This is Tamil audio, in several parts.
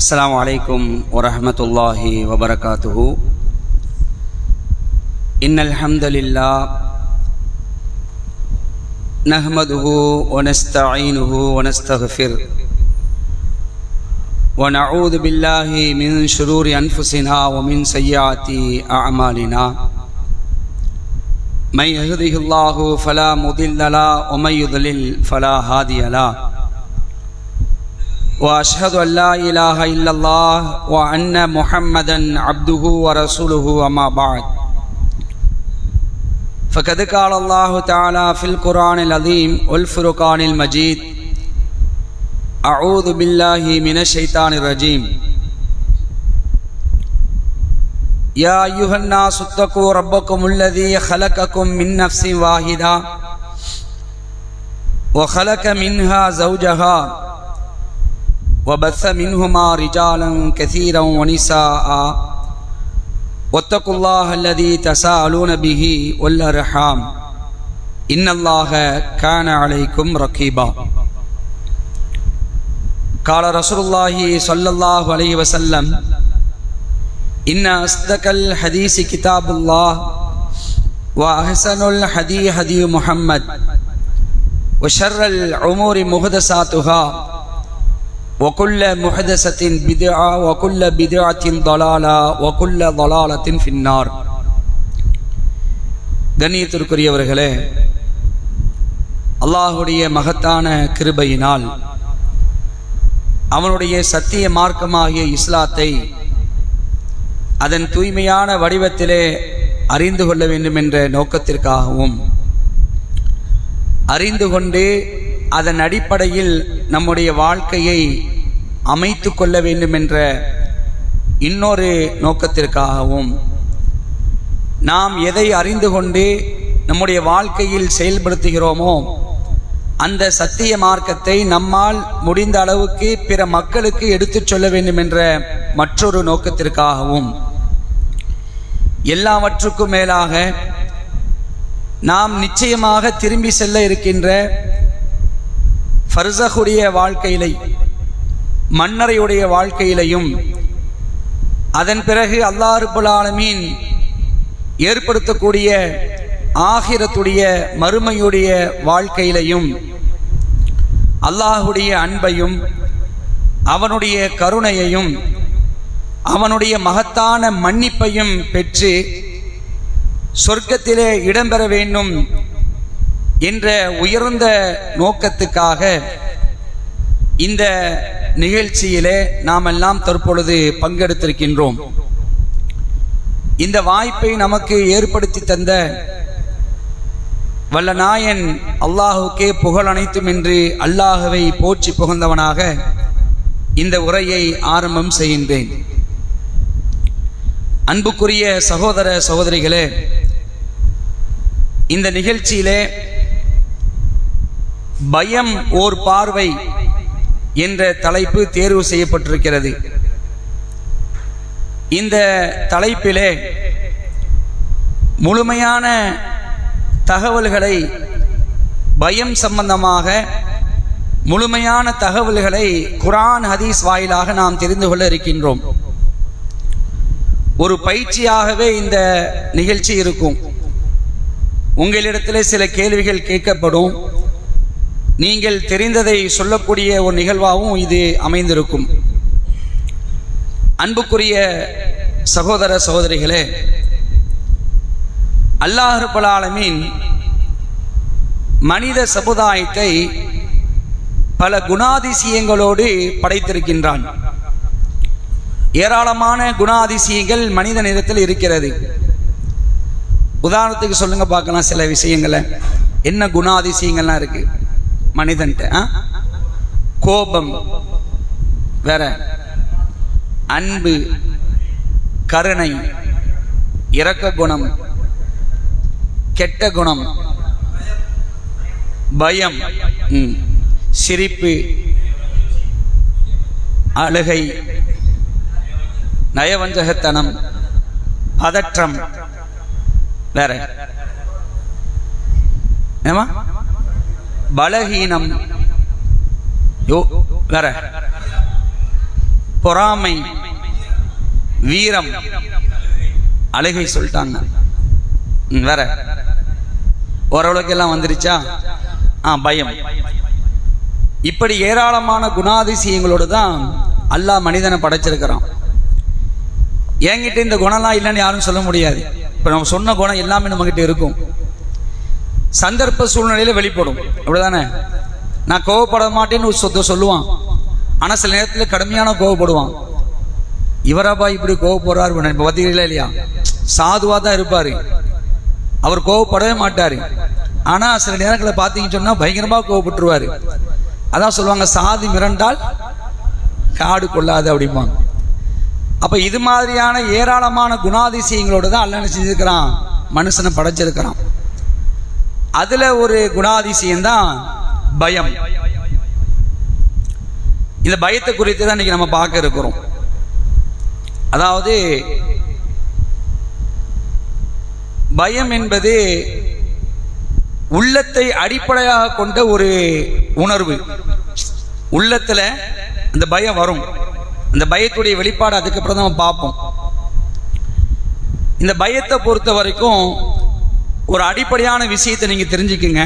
السلام عليكم ورحمة الله وبركاته. إن الحمد لله نحمده ونستعينه ونستغفره ونعوذ بالله من شرور أنفسنا ومن سيئات أعمالنا. من يهده الله فلا مضل له ومن يضلل فلا هادي له. وأشهد أن لا إله إلا الله وأن محمدا عبده ورسوله أما بعد. فقد قال الله تعالى في القرآن العظيم والفرقان المجيد: أعوذ بالله من الشيطان الرجيم. يا أيها الناس اتقوا ربكم الذي خلقكم من نفس واحدة وخلق منها زوجها وبث منهما رجالا كثيرا ونساء واتقوا الله الذي تساءلون به والأرحام إن الله كان عليكم رقيبا. قال رسول الله صلى الله عليه وسلم: إن أصدق الحديث كتاب الله وأحسن الهدي هدي محمد وشر الأمور محدثاتها وكل محدثة بدعة وكل بدعة ضلالة وكل ضلالة في النار. கண்ணியத்திற்குரியவர்களே, அல்லாஹுடைய மகத்தான கிருபையினால் அவனுடைய சத்திய மார்க்கமாகிய இஸ்லாத்தை அதன் தூய்மையான வடிவத்திலே அறிந்து கொள்ள வேண்டும் என்ற நோக்கத்திற்காகவும் அறிந்து கொண்டு அதன் அடிப்படையில் நம்முடைய வாழ்க்கையை அமைத்து கொள்ள வேண்டும் என்ற இன்னொரு நோக்கத்திற்காகவும் நாம் எதை அறிந்து கொண்டு நம்முடைய வாழ்க்கையில் செயல்படுத்துகிறோமோ அந்த சத்திய மார்க்கத்தை நம்மால் முடிந்த அளவுக்கு பிற மக்களுக்கு எடுத்துச் சொல்ல வேண்டும் என்ற மற்றொரு நோக்கத்திற்காகவும் எல்லாவற்றுக்கும் மேலாக நாம் நிச்சயமாக திரும்பி செல்ல இருக்கின்ற ஃபர்ஸஹுடைய வாழ்க்கையிலை மன்னரையுடைய வாழ்க்கையிலையும் அதன் பிறகு அல்லாஹ் ரப்பல் ஆலமீன் ஏற்படுத்தக்கூடிய ஆகிரத்துடைய மறுமையுடைய வாழ்க்கையிலையும் அல்லாஹுடைய அன்பையும் அவனுடைய கருணையையும் அவனுடைய மகத்தான மன்னிப்பையும் பெற்று சொர்க்கத்திலே இடம்பெற வேண்டும் என்ற உயர்ந்த நோக்கத்துக்காக இந்த நிகழ்ச்சியிலே நாம் எல்லாம் தற்பொழுது பங்கெடுத்திருக்கின்றோம். இந்த வாய்ப்பை நமக்கு ஏற்படுத்தி தந்த வல்ல நாயன் அல்லாஹுக்கே புகழ் அனைத்தும் என்று அல்லாஹுவை போற்றி புகழ்ந்தவனாக இந்த உரையை ஆரம்பம் செய்கின்றேன். அன்புக்குரிய சகோதர சகோதரிகளே, இந்த நிகழ்ச்சியிலே பயம் ஓர் பார்வை என்ற தலைப்பு தேர்வு செய்யப்பட்டிருக்கிறது. இந்த தலைப்பிலே முழுமையான தகவல்களை பயம் சம்பந்தமாக முழுமையான தகவல்களை குர்ஆன் ஹதீஸ் வாயிலாக நாம் தெரிந்து கொள்ள இருக்கின்றோம். ஒரு பயிற்சியாகவே இந்த நிகழ்ச்சி இருக்கும். உங்களிடத்தில் சில கேள்விகள் கேட்கப்படும். நீங்கள் தெரிந்ததை சொல்லக்கூடிய ஒரு நிகழ்வாகவும் இது அமைந்திருக்கும். அன்புக்குரிய சகோதர சகோதரிகளே, அல்லாஹ் ரப்பல் ஆலமீன் மனித சமுதாயத்தை பல குணாதிசயங்களோடு படைத்திருக்கின்றான். ஏராளமான குணாதிசயங்கள் மனிதனிடத்தில் இருக்கிறது. உதாரணத்துக்கு சொல்லுங்க பார்க்கலாம் சில விஷயங்களை. என்ன குணாதிசயங்கள்லாம் இருக்கு மனிதன்ட்ட? கோபம், வேற அன்பு, கருணை, இரக்க குணம், கெட்ட குணம், பயம், சிரிப்பு, அழுகை, நயவஞ்சகத்தனம், பதற்றம், வேற ஏமா பலகீனம், வேற பொறாமை, வீரம், அழுகை சொல்லிட்டாங்க. வேற ஓரளவுக்கு எல்லாம் வந்துருச்சா? பயம். இப்படி ஏராளமான குணாதிசயங்களோடு தான் அல்லாஹ் மனிதனை படைச்சிருக்கிறான். என்கிட்ட இந்த குணம்லாம் இல்லைன்னு யாரும் சொல்ல முடியாது. இப்போ நம்ம சொன்ன குணம் எல்லாமே நம்மகிட்ட இருக்கும். சந்தர்ப்ப சூழ்நிலையில் வெளிப்படும், அப்படிதானே? நான் கோவப்பட மாட்டேன்னு சொல்லுவான், ஆனால் சில நேரத்தில் கடுமையான கோவப்படுவான். இவராப்பா இப்படி கோவப்படுறாரு இப்போ பார்த்தீங்களா இல்லையா? சாதுவாக தான் இருப்பார், அவர் கோவப்படவே மாட்டார். ஆனால் சில நேரங்களில் பார்த்தீங்கன்னு சொன்னால் பயங்கரமாக கோவப்பட்டுருவார். அதான் சொல்லுவாங்க, சாதி மிரண்டால் காடு கொள்ளாது அப்படிம்பாங்க. அப்போ இது மாதிரியான ஏராளமான குணாதிசயங்களோடு தான் அல்லாஹ் என்ன செஞ்சிருக்கிறான், மனுஷனை படைச்சிருக்கிறான். அதில் ஒரு குணாதிசயம்தான் பயம். இந்த பயத்தை குறித்து தான் இன்னைக்கு நம்ம பார்க்க இருக்கிறோம். அதாவது பயம் என்பது உள்ளத்தை அடிப்படையாக கொண்ட ஒரு உணர்வு. உள்ளத்தில் அந்த பயம் வரும். அந்த பயத்துடைய வெளிப்பாடு அதுக்கப்புறம் தான் நம்ம பார்ப்போம். இந்த பயத்தை பொறுத்த வரைக்கும் ஒரு அடிப்படையான விஷயத்தை நீங்க தெரிஞ்சுக்குங்க.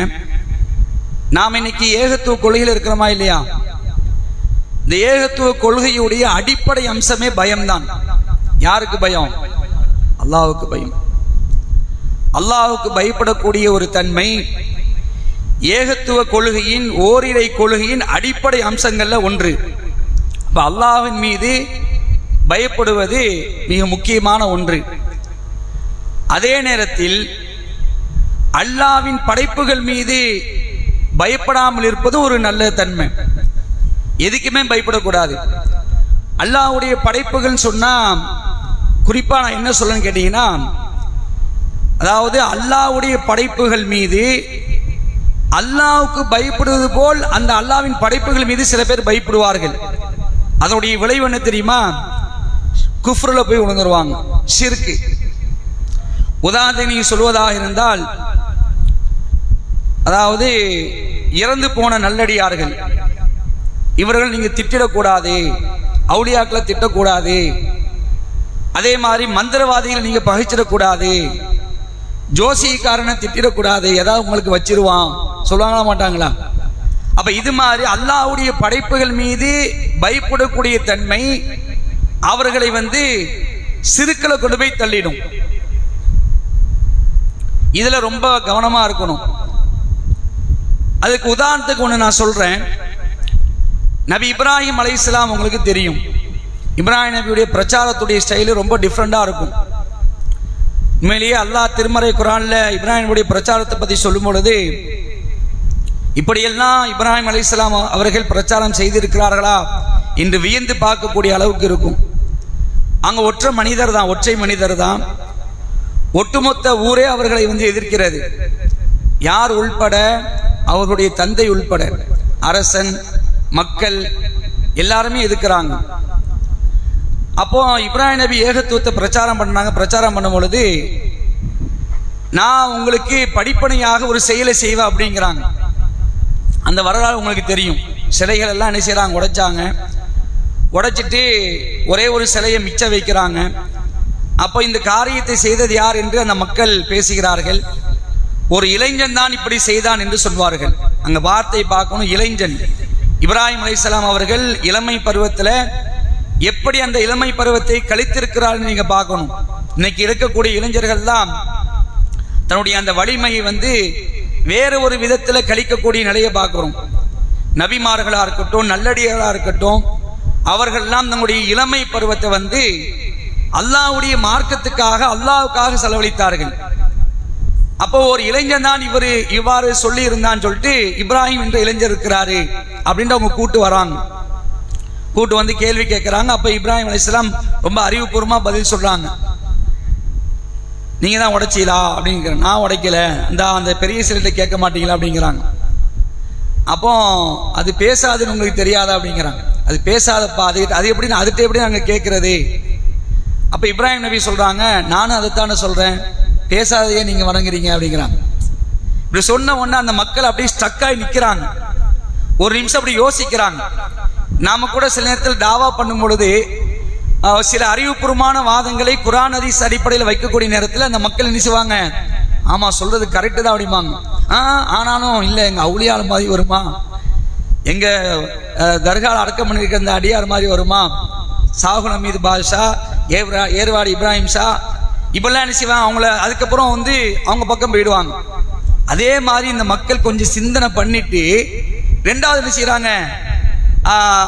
நாம் இன்னைக்கு ஏகத்துவ கொள்கையில் இருக்கிறோமா இல்லையா? இந்த ஏகத்துவ கொள்கையுடைய அடிப்படை அம்சமே பயம்தான். யாருக்கு பயம்? அல்லாஹ்வுக்கு பயம். அல்லாஹ்வுக்கு பயப்படக்கூடிய ஒரு தன்மை ஏகத்துவ கொள்கையின், ஓரிரை கொள்கையின் அடிப்படை அம்சங்கள்ல ஒன்று. இப்ப அல்லாஹ்வின் மீது பயப்படுவது மிக முக்கியமான ஒன்று. அதே நேரத்தில் அல்லாஹ்வின் படைப்புகள் மீது பயப்படாமல் இருப்பது ஒரு நல்ல தன்மை. எதுக்குமே பயப்படக்கூடாது. அல்லாஹ்வுடைய படைப்புகள் சொன்னா குறிப்பா நான் என்ன சொல்லணும்னு கேட்டீங்கன்னா, அதாவது அல்லாஹ்வுடைய படைப்புகள் மீது அல்லாஹ்வுக்கு பயப்படுவது போல் அந்த அல்லாஹ்வின் படைப்புகள் மீது சில பேர் பயப்படுவார்கள். அதனுடைய விளைவு என்ன தெரியுமா? குஃப்ருல போய் விழுந்துருவாங்க, ஷிர்க். உதாரணத்தை நீங்க சொல்வதாக இருந்தால், அதாவது இறந்து போன நல்லடியார்கள், இவர்கள் நீங்க திட்டிடக்கூடாது, அவுலியாக்களை திட்டக்கூடாது. அதே மாதிரி மந்திரவாதிகள் நீங்க பகைச்சிடக்கூடாது, ஜோசிக்காரனை திட்டிடக்கூடாது, ஏதாவது உங்களுக்கு வச்சிருவான் சொல்லுவாங்களா மாட்டாங்களா? அப்ப இது மாதிரி அல்லாஹ்வுடைய படைப்புகள் மீது பயப்படக்கூடிய தன்மை அவர்களை சிறுக்களை கொண்டு போய் தள்ளிடும். இதுல ரொம்ப கவனமா இருக்கணும். அதுக்கு உதாரணத்துக்கு ஒன்று நான் சொல்றேன். நபி இப்ராஹிம் அலைஹிஸ்ஸலாம் உங்களுக்கு தெரியும். இப்ராஹிம் நபியுடைய பிரச்சாரத்துடைய ஸ்டைலு ரொம்ப டிஃப்ரெண்டா இருக்கும். உண்மையிலேயே அல்லாஹ் திருமறை குர்ஆன்ல இப்ராஹிமுடைய பிரச்சாரத்தை பற்றி சொல்லும் பொழுது, இப்படியெல்லாம் இப்ராஹிம் அலைஹிஸ்ஸலாம் அவர்கள் பிரச்சாரம் செய்திருக்கிறார்களா என்று வியந்து பார்க்கக்கூடிய அளவுக்கு இருக்கும். அங்க ஒற்றை மனிதர் தான், ஒட்டுமொத்த ஊரே அவர்களை எதிர்க்கிறது. யார் உள்பட? அவர்களுடைய தந்தை உள்பட, அரசன், மக்கள் எல்லாருமே எதிர்க்கிறாங்க. அப்போ இப்ராஹிம் நபி ஏகத்துவத்தை பிரச்சாரம் பண்ணாங்க. பிரச்சாரம் பண்ணும் பொழுது, நான் உங்களுக்கு படிப்பனையாக ஒரு செயலை செய்வேன் அப்படிங்கிறாங்க. அந்த வரலாறு உங்களுக்கு தெரியும். சிலைகள் எல்லாம் என்ன செய்யறாங்க? உடைச்சாங்க. உடைச்சிட்டு ஒரே ஒரு சிலையை மிச்சம் வைக்கிறாங்க. அப்போ இந்த காரியத்தை செய்தது யார் என்று அந்த மக்கள் பேசுகிறார்கள். ஒரு இளைஞன் தான் இப்படி செய்தான் என்று சொல்வார்கள். அங்க வார்த்தை பார்க்கணும், இளைஞன். இப்ராஹிம் அலைஹிஸ்ஸலாம் அவர்கள் இளமை பருவத்தில் எப்படி அந்த இளமை பருவத்தை கழித்திருக்கிறார்கள் நீங்க பார்க்கணும். இன்னைக்கு இருக்கக்கூடிய இளைஞர்கள் தான் தன்னுடைய அந்த வலிமையை வேறு ஒரு விதத்தில் கழிக்கக்கூடிய நிலையை பார்க்கிறோம். நபிமார்களா இருக்கட்டும், நல்லடியார்களா இருக்கட்டும், அவர்கள்லாம் தங்களுடைய இளமை பருவத்தை அல்லாஹ்வுடைய மார்க்கத்துக்காக, அல்லாஹ்வுக்காக செலவழித்தார்கள். அப்போ ஒரு இளைஞன் தான் இவ்வாறு சொல்லி இருந்தான்னு சொல்லிட்டு இப்ராஹிம் என்ற இளைஞர் இருக்கிறாரு அப்படின்ட்டு அவங்க கூட்டு கேள்வி கேட்கிறாங்க. அப்ப இப்ராஹிம் அலைஹிஸ்ஸலாம் ரொம்ப அறிவுபூர்வமா பதில் சொல்றாங்க. நீங்க தான் உடைச்சீங்களா அப்படிங்கிற. நான் உடைக்கல, அந்த பெரிய சிலையில கேட்க மாட்டீங்களா அப்படிங்கிறாங்க. அப்போ அது பேசாதுன்னு உங்களுக்கு தெரியாதா அப்படிங்கிறாங்க. அது பேசாதப்பா, அது எப்படின்னு அதுகிட்ட எப்படி நாங்க கேட்கறது? அப்ப இப்ராஹிம் நபி சொல்றாங்க, நானும் அதைத்தானே சொல்றேன், பேசாதையே நீங்க வணங்குறீங்க அப்படிங்கிறாங்க. இப்படி சொன்ன உடனே அந்த மக்கள் அப்படியே ஸ்டக் ஆகி நிக்கிறாங்க. ஒரு நிமிஷம் அப்படி யோசிக்கிறாங்க. நாம கூட சில நேரத்தில் தாவா பண்ணும் பொழுது சில அறிவுபூர்வமான வாதங்களை குர்ஆன் ஹதீஸ் அடிப்படையில் வைக்கக்கூடிய நேரத்தில் அந்த மக்கள் என்ன செய்வாங்க, ஆமா சொல்றது கரெக்டு தான் அப்படிம்பாங்க. ஆனாலும் இல்லை எங்க அவுளியால மாதிரி வருமா, எங்க தர்கால அடக்கம் பண்ணிருக்க அந்த அடியார் மாதிரி வருமா, சாகுல் ஹமீது பாஷா, ஏர்வாடி இப்ராஹிம் ஷா இப்பெல்லாம் என்ன செய்வாங்க, அவங்கள அதுக்கப்புறம் வந்து அவங்க பக்கம் போயிடுவாங்க. அதே மாதிரி இந்த மக்கள் கொஞ்சம் சிந்தனை பண்ணிட்டு ரெண்டாவது என்ன செய்யறாங்க,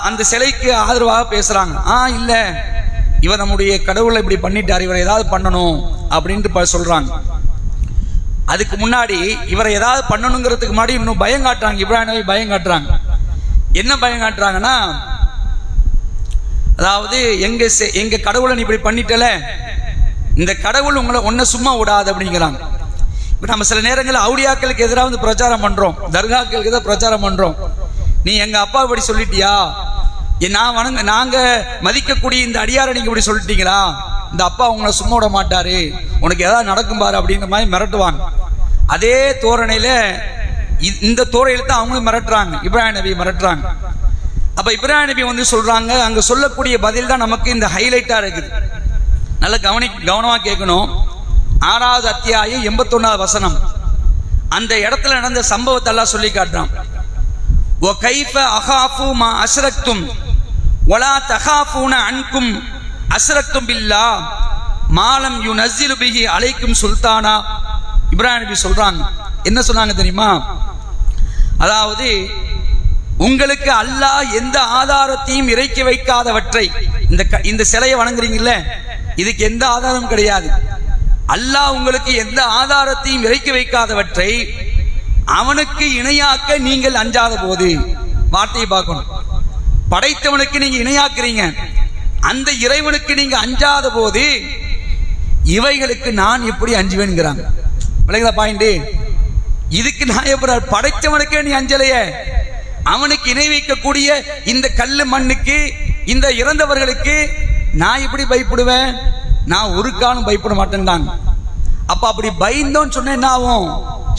அந்த சிலைக்கு ஆதரவாக பேசுறாங்க. இல்ல இவர் நம்முடைய கடவுளை இப்படி பண்ணிட்டார், இவரை ஏதாவது பண்ணணும் அப்படின்ட்டு சொல்றாங்க. அதுக்கு முன்னாடி இவரை ஏதாவது பண்ணணுங்கிறதுக்கு முன்னாடி இன்னும் பயம் காட்டுறாங்க, இப்ராஹிம் நபி பயம் காட்டுறாங்க. என்ன பயம் காட்டுறாங்கன்னா, அதாவது எங்க கடவுளை நீ இப்படி பண்ணிட்டல, இந்த கடவுள் உங்களை ஒன்ன சும்மா விடாது அப்படிங்கிறாங்க. இப்ப நம்ம சில நேரங்களில் அவுலியாக்களுக்கு எதிராக வந்து பிரச்சாரம் பண்றோம், தர்காக்களுக்கு எதிராக பிரச்சாரம் பண்றோம். நீ எங்க அப்பா இப்படி சொல்லிட்டியா, நாங்க மதிக்கக்கூடிய இந்த அடியாரை நீங்க இப்படி சொல்லிட்டீங்களா, இந்த அப்பா உங்களை சும்மா விட மாட்டாரு, உனக்கு ஏதாவது நடக்கும் பாரு அப்படிங்கிற மாதிரி மிரட்டுவாங்க. அதே தோரணையில இந்த தோரணையில தான் அவங்களும் மிரட்டுறாங்க, இப்ராஹிம் நபி மிரட்டுறாங்க. அப்ப இப்ராஹிம் நபி வந்து சொல்றாங்க, அங்க சொல்லக்கூடிய பதில் தான் நமக்கு இந்த ஹைலைட்டா இருக்குது. நல்ல கவனமா கேட்கணும். 6வது அத்தியாயம் 81வது வசனம், அந்த இடத்துல நடந்த சம்பவத்தை எல்லாம் சொல்லி காட்டுறான். வ கைஃப அகாஃபு மா அஸ்ரக்தும் வலா தகாஃபூன அன்கும் அஸ்ரக்தும் பில்லாஹ் மாலம் யுனஸ்ஸிலு பிஹி அலைக்கும் சுல்தானா. இப்ராஹிம் நபி சொல்றாங்க, என்ன சொன்னாங்க தெரியுமா, அதாவது உங்களுக்கு அல்லாஹ் எந்த ஆதாரத்தையும் இறக்கி வைக்காதவற்றை, இந்த சிலையை வணங்குறீங்கல்ல, இதுக்கு எந்த ஆதாரம் கிடையாது. அல்லாஹ் உங்களுக்கு எந்த ஆதாரத்தையும் இறக்கி வைக்காதவற்றை அவனுக்கு இணையாக்க நீங்கள் அஞ்சாத போது, வார்த்தையை பார்க்கணும், படைத்தவனுக்கு நீங்க இணையாக்குறீங்க, அந்த இறைவனுக்கு நீங்க அஞ்சாத போது இவைகளுக்கு நான் எப்படி அஞ்சுவேன்கிறாங்க. விளங்குதா பாயிண்ட்? இதுக்கு நான் எப்படி, படைத்தவனுக்கே நீ அஞ்சலையே, அவனுக்கு இணை வைக்கக்கூடிய இந்த கல்லு மண்ணுக்கு, இந்த இறந்தவர்களுக்கு நான் எப்படி பயப்படுவேன்? நான் ஒரு காலம் பயப்பட மாட்டேன்டாங்க. அப்ப அப்படி பயந்தோன்னு சொன்ன என்ன ஆகும்,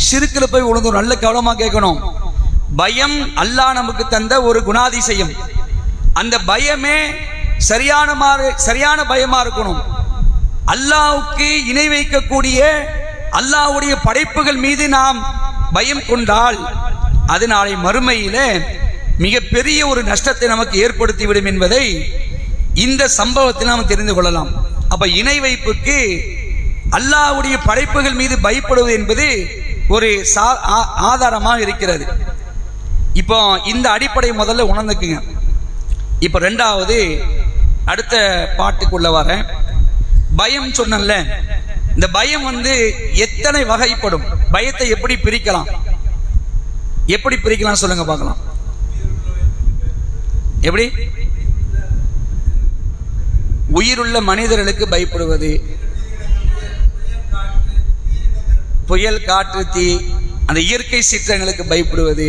ஷிர்க்ல போய் விழுந்துரும். நல்ல கவனமா கேட்கணும். பயம் அல்லாஹ் நமக்கு தந்த ஒரு குணாதிசயம். அந்த பயமே சரியான பயமா இருக்கணும். அல்லாஹ்வுக்கு இணை வைக்கக்கூடிய அல்லாஹ்வுடைய படைப்புகள் மீது நாம் பயம் கொண்டால் அது நாளை மறுமையில மிகப்பெரிய ஒரு நஷ்டத்தை நமக்கு ஏற்படுத்திவிடும் என்பதை இந்த சம்பவத்தில் நாம் தெரிந்து கொள்ளலாம். அப்ப இணை வைப்புக்கு அல்லாஹ்வுடைய படைப்புகள் மீது பயப்படுவது என்பது ஒரு ஆதாரமாக இருக்கிறது. இப்போ இந்த அடிப்படை முதல்ல உணர்ந்துக்குங்க. இப்ப ரெண்டாவது அடுத்த பாட்டுக்குள்ள வர பயம் சொன்னல, இந்த பயம் வந்து எத்தனை வகைப்படும், பயத்தை எப்படி பிரிக்கலாம், எப்படி பிரிக்கலாம் சொல்லுங்க பார்க்கலாம். எப்படி? உயிருள்ள மனிதர்களுக்கு பயப்படுவது, புயல் காற்று தீ அந்த இயற்கை சீற்றங்களுக்கு பயப்படுவது,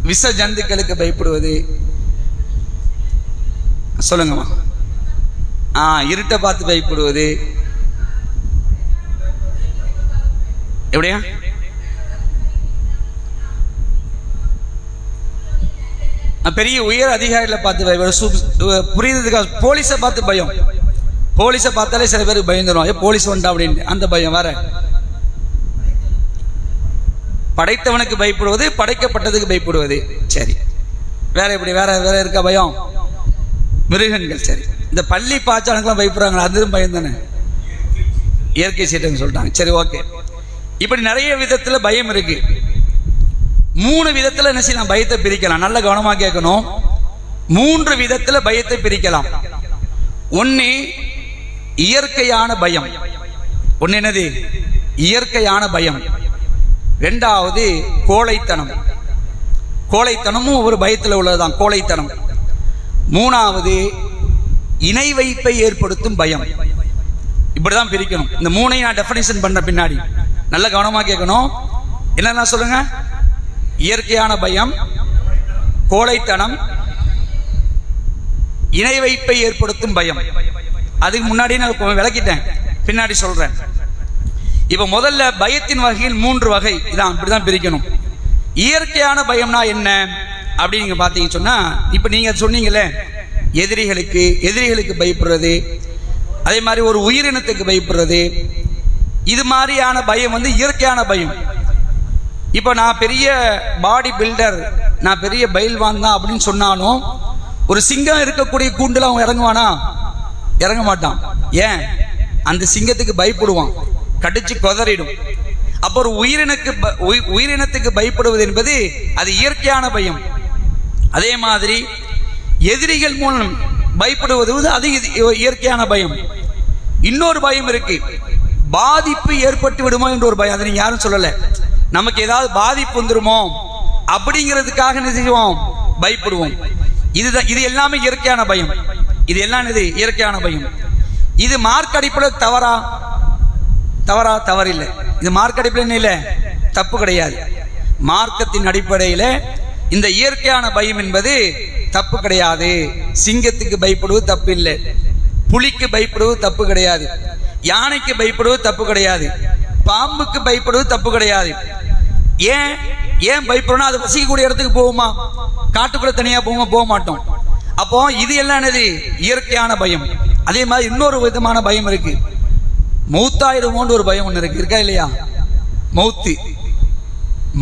விஷ ஜந்துக்களுக்கு பயப்படுவது, சொல்லுங்கம்மா. இருட்டை பார்த்து பயப்படுவது, எப்படியா? பெரிய உயர் அதிகாரிகளை பார்த்து புரியுறதுக்காக போலீஸை பார்த்து பயம், போலீஸை பார்த்தாலே சில பேருக்கு பயந்துடும், போலீஸ் வந்துட்டா அப்படின்னு அந்த பயம் வேற. படைத்தவனுக்கு பயப்படுவது, படைக்கப்பட்டதுக்கு பயப்படுவது. சரி, வேற எப்படி? வேற வேற இருக்கா பயம்? மிருகங்கள். சரி, இந்த பள்ளி பாய்ச்சானுக்கெல்லாம் பயப்படுறாங்களா, அதுவும் பயம் தானே, இயற்கை சீட்டன்னு சொல்லிட்டாங்க. சரி, ஓகே. இப்படி நிறைய விதத்துல பயம் இருக்கு. 3 விதத்துல என்ன செய்யலாம், பயத்தை பிரிக்கலாம். நல்ல கவனமா கேட்கணும். 3 விதத்துல பயத்தை பிரிக்கலாம். ஒன்னு இயற்கையான பயம். ஒன்னு என்னது? இயற்கையான பயம். ரெண்டாவது கோழைத்தனம். கோழைத்தனமும் ஒரு பயத்தில் உள்ளதுதான், கோழைத்தனம். மூணாவது இணை வைப்பை ஏற்படுத்தும் பயம். இப்படிதான் பிரிக்கணும். இந்த 3ஐயும் நான் டெஃபினிஷன் பண்ண பின்னாடி நல்ல கவனமா கேட்கணும். என்னன்னா சொல்லுங்க? இயற்கையான பயம், கோழைத்தனம், இணை வைப்பை ஏற்படுத்தும் பயம். அதுக்கு முன்னாடி நான் விளக்கிட்டேன், பின்னாடி சொல்றேன். இப்ப முதல்ல பயத்தின் வகையில் 3 வகை, இதான் இப்படிதான் பிரிக்கணும். இயற்கையான பயம்னா என்ன அப்படின்னு நீங்க பார்த்தீங்கன்னு சொன்னா, இப்ப நீங்க சொன்னீங்கல்ல, எதிரிகளுக்கு பயப்படுறது, அதே மாதிரி ஒரு உயிரினத்துக்கு பயப்படுறது, இது மாதிரியான பயம் வந்து இயற்கையான பயம். இப்போ நான் பெரிய பாடி பில்டர், நான் பெரிய பயில்வான் தான் அப்படின்னு சொன்னாலும் ஒரு சிங்கம் இருக்கக்கூடிய கூண்டுல அவன் இறங்குவானா? இறங்க மாட்டான். ஏன்? அந்த சிங்கத்துக்கு பயப்படுவான், கடிச்சு கொதறிடும். அப்போ ஒரு உயிரினத்துக்கு பயப்படுவது என்பது அது இயற்கையான பயம். அதே மாதிரி எதிரிகள் மூலம் பயப்படுவது அது இயற்கையான பயம். இன்னொரு பயம் இருக்கு, பாதிப்பு ஏற்பட்டு விடுமோ என்ற ஒரு பயம். அதை நீங்க யாரும் சொல்லல. நமக்கு ஏதாவது பாதிப்பு வந்துருமோ அப்படிங்கிறதுக்காக நினைச்சுவோம், பயப்படுவோம். இது எல்லாமே இயற்கையான பயம். இது எல்லாம் இயற்கையான பயம். இது மார்க் அடிப்படையில் தவறில்லை. இது மார்க் அடிப்படையில் இல்லை, தப்பு கிடையாது. மார்க்கத்தின் அடிப்படையில் இந்த இயற்கையான பயம் என்பது தப்பு கிடையாது. சிங்கத்துக்கு பயப்படுவது தப்பு இல்லை, புலிக்கு பயப்படுவது தப்பு கிடையாது, யானைக்கு பயப்படுவது தப்பு கிடையாது, பாம்புக்கு பயப்படுவது தப்பு கிடையாது. ஏன் பயப்படணும்? அது வசிக்கக்கூடிய இடத்துக்கு போகுமா? காட்டுக்குள்ள தனியா போகுமா? போக மாட்டோம். அப்போ இது எல்லாம் என்னது? இயற்கையான பயம். அதே மாதிரி இன்னொரு விதமான பயம் இருக்கு, மௌத்தாயுதமோன்னு ஒரு பயம் ஒன்று இருக்கு. இருக்கா இல்லையா? மௌத்து,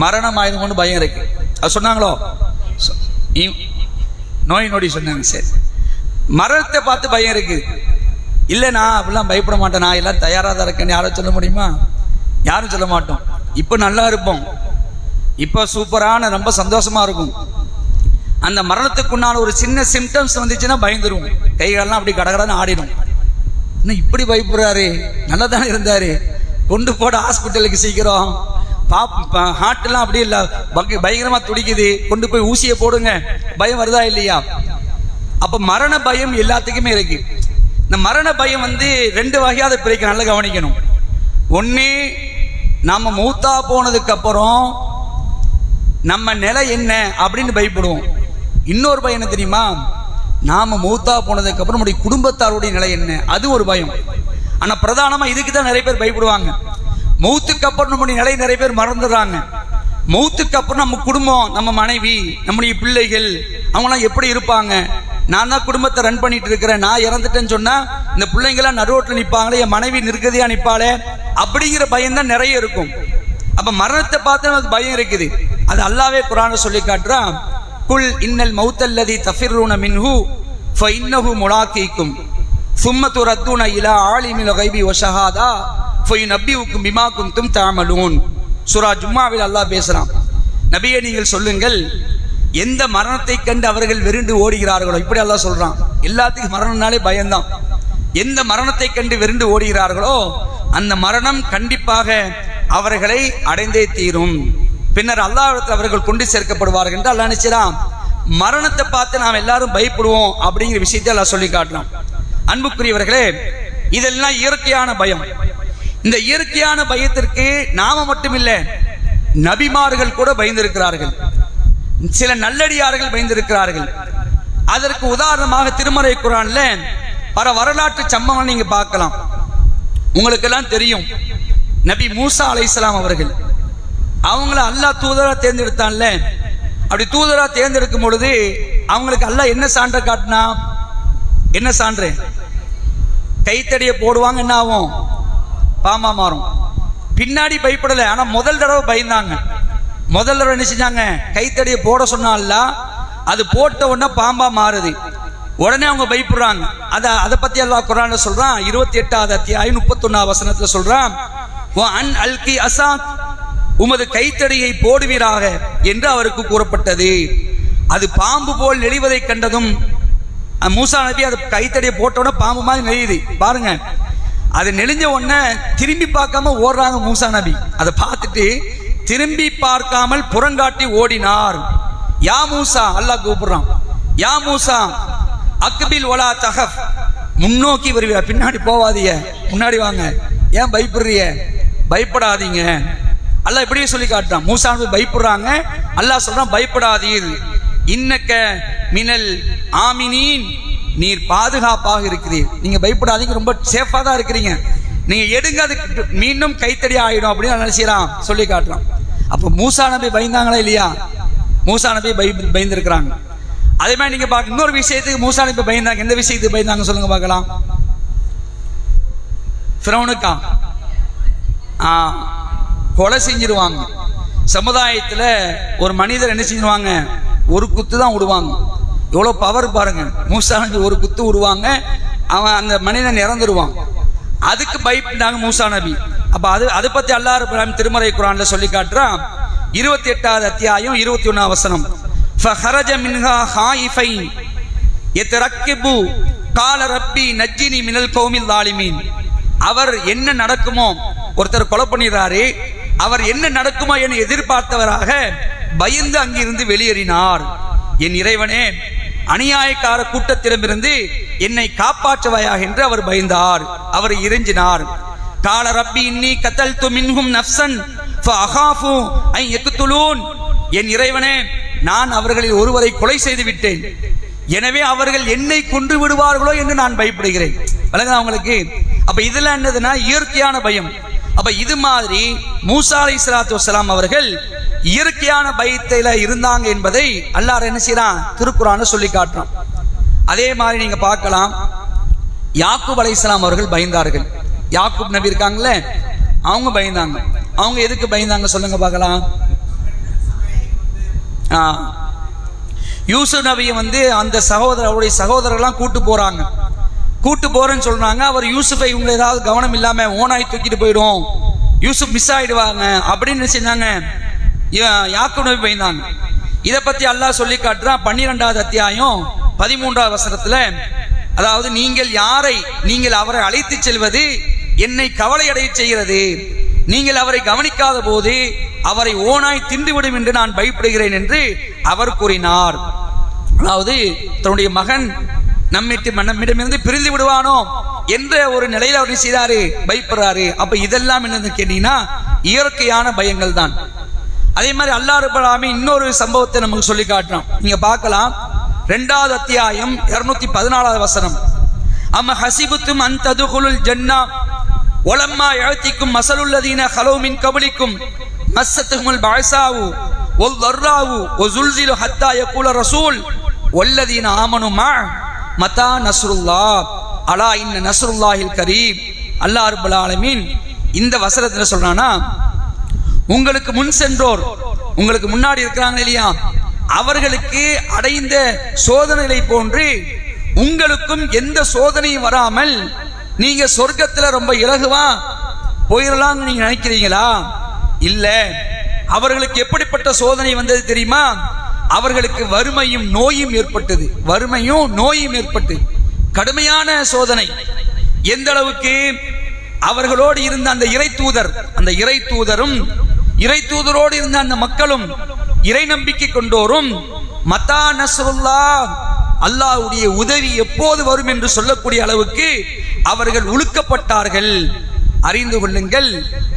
மரணம் ஆயுதமோன்னு பயம் இருக்கு. அது சொன்னாங்களோ, நோய் நொடி சொன்னாங்க. சரி, மரணத்தை பார்த்து பயம் இருக்கு. இல்லை, நான் அப்படிலாம் பயப்பட மாட்டேன், நான் எல்லாம் தயாராக தான் இருக்கேன்னு யாரும் சொல்ல முடியுமா? யாரும் சொல்ல மாட்டோம். இப்போ நல்லா இருப்போம், இப்போ சூப்பரான ரொம்ப சந்தோஷமா இருக்கும். அந்த மரணத்துக்குண்டான ஒரு சின்ன சிம்டம்ஸ் வந்துச்சுன்னா பயந்துருவோம், கைகாலெல்லாம் அப்படி கடகடன்னு ஆடிடும். இன்னும் இப்படி பயப்படுறாரு, நல்லா தானே இருந்தாரு, கொண்டு போட ஹாஸ்பிட்டலுக்கு சீக்கிரம், ஹார்ட்லாம் அப்படி இல்லை, பயங்கரமா துடிக்குது, கொண்டு போய் ஊசியை போடுங்க. பயம் வருதா இல்லையா? அப்ப மரண பயம் எல்லாத்துக்குமே இருக்கு. இந்த மரண பயம் வந்து ரெண்டு வகையாத பிரிக்க நல்லா கவனிக்கணும். ஒன்று, நாம மூத்தா போனதுக்கு அப்புறம் நம்ம நிலை என்ன அப்படின்னு பயப்படுவோம். இன்னொரு பயம் என்ன தெரியுமா? நாம மூத்தா போனதுக்கு அப்புறம் நம்முடைய குடும்பத்தாருடைய நிலை என்ன, அது ஒரு பயம். ஆனா பிரதானமா இதுக்கு தான் நிறைய பேர் பயப்படுவாங்க. மௌத்துக்கு அப்புறம் நம்முடைய நிலை நிறைய பேர் மறந்துடுறாங்க. மௌத்துக்கு அப்புறம் நம்ம குடும்பம், நம்ம மனைவி, நம்முடைய பிள்ளைகள், அவங்களாம் எப்படி இருப்பாங்க? நான் தான் குடும்பத்தை ரன் பண்ணிட்டு இருக்கிறேன், நான் இறந்துட்டேன்னு சொன்னா இந்த பிள்ளைங்களாம் நடுவோட்டில் நிற்பாங்களே, என் மனைவி நிற்கதையா நிற்பாளே, அப்படிங்கிற பயம் தான் நிறைய இருக்கும். அப்ப மரணத்தை பார்த்து நமக்கு பயம் இருக்குது. அது அல்லாவே குர்ஆன்ல சொல்லி காட்டுறான், குல் இன்னல் மௌத்தல்லதி தஃபிர்ரூன மின்ஹு ஃபஇன்னஹு முலாக்கீக்கும் சும்ம துரத்தூன இலா ஆலிமில் கைபி வஷஹாதா ஃபயுனப்பியுக்கும் பிமா குன்தும் தஅமலூன். சூரா ஜும்மாவில் அல்லாஹ் பேசுறான், நபியே நீங்கள் சொல்லுங்கள், எந்த மரணத்தை கண்டு அவர்கள் வெறுண்டு ஓடுகிறார்களோ, இப்படி அல்லாஹ் சொல்றான். எல்லாத்துக்கும் மரணம்னாலே பயம்தான். எந்த மரணத்தை கண்டு வெறுண்டு ஓடுகிறார்களோ அந்த மரணம் கண்டிப்பாக அவர்களை அடைந்தே தீரும். பின்னர் அல்லாஹ்விடத்தில் அவர்கள் கொண்டு சேர்க்கப்படுவார்கள் என்று அல்லாஹ் நினைச்சான். மரணத்தை பார்த்து நாம் எல்லாரும் பயப்படுவோம் அப்படிங்கிற விஷயத்தை அல்லாஹ் சொல்லி காட்டுறான். அன்புக்குரியவர்களே, இதெல்லாம் இயற்கையான பயம். இந்த இயற்கையான பயத்திற்கு நாம மட்டுமில்லை, நபிமார்கள் கூட பயந்திருக்கிறார்கள், சில நல்லடியார்கள் பயந்திருக்கிறார்கள். அதற்கு உதாரணமாக திருமறை குர்ஆன்ல பல வரலாற்று சம்பவங்கள் நீங்க பார்க்கலாம். உங்களுக்கு எல்லாம் தெரியும், நபி மூசா அலைஹிஸ்ஸலாம் அவர்கள், அவங்கள அல்லாஹ் தூதரா தேர்ந்தெடுத்தான்ல. அப்படி தூதரா தேர்ந்தெடுக்கும் பொழுது அவங்களுக்கு அல்லாஹ் என்ன சான்றை காட்டினா? என்ன சான்று? கைத்தடியை போடுவாங்க, என்ன ஆகும்? பாம்பா மாறும். பின்னாடி பயப்படலை, ஆனா முதல் தடவை பயந்தாங்க. முதல் தடவை என்ன செஞ்சாங்க? கைத்தடியை போட சொன்னால அது போட்ட உடனே பாம்பா மாறுது. உடனே அவங்க பயப்படுறாங்க. அதை பத்தி அல்லாஹ் குர்ஆன்ல சொல்றான், 28வது அத்தியாயம் 31வது வசனத்துல சொல்றான், அன் அல்கி அசாத், உமது கைத்தடியை போடுவீராக என்று அவருக்கு கூறப்பட்டது. அது பாம்பு போல் நெளிவதை கண்டதும் மூசா நபி அது கைத்தடியை போட்ட உடனே பாம்பு மாதிரி நெளியுது பாருங்க. அது நெளிஞ்ச உடனே திரும்பி பார்க்காம ஓடுறாங்க மூசா நபி. அதை பார்த்துட்டு திரும்பி பார்க்காமல் புறங்காட்டி ஓடினார். யா மூசா, அல்லாஹ் கூப்பிடுறான், யா மூசா அக்பில் வலா தஹஃப், முன்னோக்கி வருவியா, பின்னாடி போவாதீங்க, முன்னாடி வாங்க. ஏன் பயப்படுறீங்க? பயப்படாதீங்க. அல்லாஹ் இப்படியே சொல்லி காட்டுறான். மூசா நபி பயப்படுறாங்க, அல்லாஹ் சொல்றான் பயப்படாதீர், இன்னக்க மினல் ஆமினீன், நீர் பாதுகாப்பாக இருக்கிறீர், நீங்க பயப்படாதீங்க, ரொம்ப சேஃபா தான் இருக்கிறீங்க, நீங்க எடுங்க, அதுக்கு மீண்டும் கைத்தடி ஆயிடும் அப்படின்னு நினைச்சான் சொல்லி காட்டுறான். அப்ப மூசா நபி பயந்தாங்களா இல்லையா? மூசா நபி பயந்துருக்கிறாங்க. அதே மாதிரி நீங்க பார்க்க இன்னொரு விஷயத்துக்கு மூசா நபி பயந்தாங்க. எந்த விஷயத்துக்கு பயந்தாங்க சொல்லுங்க பார்க்கலாம். ஃபிரௌனுக்கா கொலை செஞ்சிருவாங்க. சமுதாயத்தில் ஒரு மனிதர் என்ன செஞ்சிருவாங்க, ஒரு குத்து தான் விடுவாங்க. எவ்வளோ பவர் பாருங்க. மூசா நபி ஒரு குத்து விடுவாங்க, அவன் அந்த மனிதன் இறந்துருவான். அதுக்கு பயப்பட்டாங்க மூசா நபி. அப்ப அதை பத்தி அல்லாஹ் ரப்பல் திருமறை குர்ஆன்ல சொல்லி காட்டுறான். 28வது அத்தியாயம் 21வது வசனம். ஃபஹரஜ மின்ஹா ஹாயிஃபைன் யதரக்கபு கால ரப்பி நஜ்ஜினி மினல் கௌமில் ஸாலிமீன். அவர் என்ன நடக்குமோ, ஒருத்தர் கொலை பண்ணிடுறாரு, அவர் என்ன நடக்குமோ என எதிர்பார்த்தவராக பயந்து அங்கிருந்து வெளியேறினார். என் இறைவனே, அநியாயக்கார கூட்டத்திடமிருந்து என்னை காப்பாற்றுவாயாக என்று அவர் பயந்தார், அவர் இறைஞ்சினார். கால ரப்பி இன்னி கத்தல்து மின்ஹும் நஃப்ஸன் ஃபஅகாஃபு ஐ யக்துலூன். என் இறைவனே, நான் அவர்களில் ஒருவரை கொலை செய்து விட்டேன், எனவே அவர்கள் என்னை கொன்று விடுவார்களோ என்று நான் பயப்படுகிறேன். வழங்குதா அவங்களுக்கு? அப்ப இதெல்லாம் என்னதுன்னா இயற்கையான பயம். அப்ப இது மாதிரி மூசா அலைஹிஸ்ஸலாத்து வஸ்ஸலாம் அவர்கள் இயற்கையான பயத்தில இருந்தாங்க என்பதை அல்லாஹ் என்ன செய்றான், திருக்குர்ஆன்ல சொல்லி காட்டுறான். அதே மாதிரி நீங்க பார்க்கலாம், யாக்கூப் அலைஹிஸ்ஸலாம் அவர்கள் பயந்தார்கள். யாக்கூப் நபி இருக்காங்களே, அவங்க பயந்தாங்க. அவங்க எதுக்கு பயந்தாங்க சொல்லுங்க பார்க்கலாம். யூசுப் நபியை அந்த அவருடைய சகோதரர்லாம் கூட்டு போறாங்க. கூட்டு போறேன்னு சொல்றாங்க. அவர் யூசுஃபை இவங்க ஏதாவது கவனம் இல்லாம ஓனாய் தூக்கிட்டு போயிடும், யூசுப் மிஸ் ஆயிடுவாங்க அப்படின்னு செஞ்சாங்க. யாக்கூப் நபி பயந்தாங்க. இதை பத்தி அல்லாஹ் சொல்லி காட்டுறான் 12வது அத்தியாயம் 13வது வசனத்துல. அதாவது நீங்கள் அவரை அழைத்து செல்வது என்னை கவலை அடைய செய்கிறது, நீங்கள் அவரை கவனிக்காத போது அவரை ஓனாய் தின்றுவிடும் என்று நான் பயப்படுகிறேன் என்று அவர் கூறினார். அதாவது தன்னுடைய மகன் நம்மிடமிருந்து பிரிந்து விடுவானோ என்ற ஒரு நிலையில அவர் செய்தாரு, பயப்படுறாரு. அப்ப இதெல்லாம் என்னன்னு கேட்டீங்கன்னா இயற்கையான பயங்கள் தான். அதே மாதிரி அல்லாஹ் ரப்பல் ஆலமீன் இன்னொரு சம்பவத்தை நமக்கு சொல்லி காட்டுறான். நீங்க பார்க்கலாம் 2வது அத்தியாயம் 214வது வசனம். அம்ம ஹஸிபுத்தும் அன் ததுகுலுல் ஜன்னா வலம்மா யஅதிக்கும் மஸலுல்லதீன ஹலௌ மின் கப்லிக்கும் மஸ்ஸத்துஹுல் பஅஸாவு வல் ضراவு வஸுல்ஸிலு ஹத்தா யகூல ரசூல் வல்லதீன ஆமனு மா மதா நஸ்ருல்லாஹ் அலா இன்ன நஸ்ருல்லாஹில் கரீம். அல்லாஹ் ரப்பல் ஆலமீன் இந்த வசனத்துல சொல்றானா, உங்களுக்கு முன் சென்றோர், உங்களுக்கு முன்னாடி இருக்கிறாங்க இல்லையா, அவர்களுக்கு அடைந்த சோதனைகளை போன்று உங்களுக்கும் எந்த சோதனையும் வராமல் நீங்க சொர்க்கத்துல ரொம்ப இலகுவா போயிடலாம் நீங்க நினைக்கிறீங்களா? இல்ல, அவர்களுக்கு எப்படிப்பட்ட சோதனை வந்தது தெரியுமா? அவர்களுக்கு வறுமையும் நோயும் ஏற்பட்டது. வறுமையும் நோயும் ஏற்பட்டு கடுமையான சோதனை. எந்த அளவுக்கு? அவர்களோடு இருந்த அந்த இறை தூதரும் இறை-தூதரோடு இருந்த அந்த மக்களும் இறை நம்பிக்கை கொண்டோரும் மதா நஸ்ருல்லாஹ், அல்லாஹ்வுடைய உதவி எப்போது வரும் என்று சொல்லக்கூடிய அளவுக்கு அவர்கள் உழுக்கப்பட்டார்கள். அறிந்து கொள்ளுங்கள்,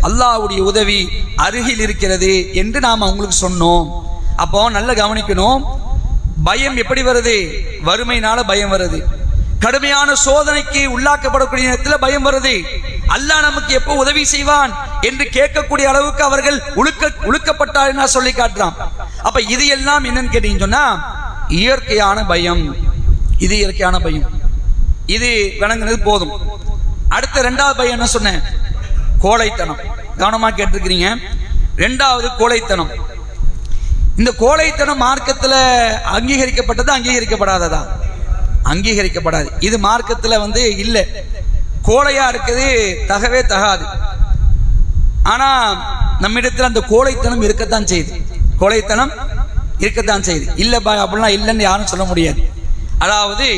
அல்லாஹ்வுடைய உதவி அருகில் இருக்கிறது என்று நாம் அவங்களுக்கு சொன்னோம். அப்போ நல்ல கவனிக்கணும். பயம் எப்படி வருது? வறுமையினால பயம் வருது. கடுமையான சோதனைக்கு உள்ளாக்கப்படக்கூடிய நேரத்தில் பயம் வருது. அல்லாஹ் நமக்கு எப்போ உதவி செய்வான் என்று கேட்கக்கூடிய அளவுக்கு அவர்கள் உழுக்கப்பட்டார் நான் சொல்லி காட்டுறான். அப்ப இது எல்லாம் என்னன்னு கேட்டீங்கன்னு சொன்னா இயற்கையான பயம். இது இயற்கையான பயம். இது விளங்குனது போதும். அடுத்த 2வது பயம் என்ன சொன்னேன்? கோழைத்தனம். கவனமா கேட்டிருக்கிறீங்க. 2வது கோழைத்தனம். இந்த கோழைத்தனம் மார்க்கத்துல அங்கீகரிக்கப்பட்டதா அங்கீகரிக்கப்படாததா? அங்கீகரிக்கப்படாது. இது மார்க்கத்துல இல்ல. கோழையா இருக்குது தகவே தகாது. ஆனா நம்மிடத்துல அந்த கோழைத்தனம் இருக்கத்தான் செய்யுது. கோழைத்தனம் இருக்கத்தான் செய்யுது. இல்ல அப்படிலாம் இல்லைன்னு யாரும் சொல்ல முடியாது. அதாவது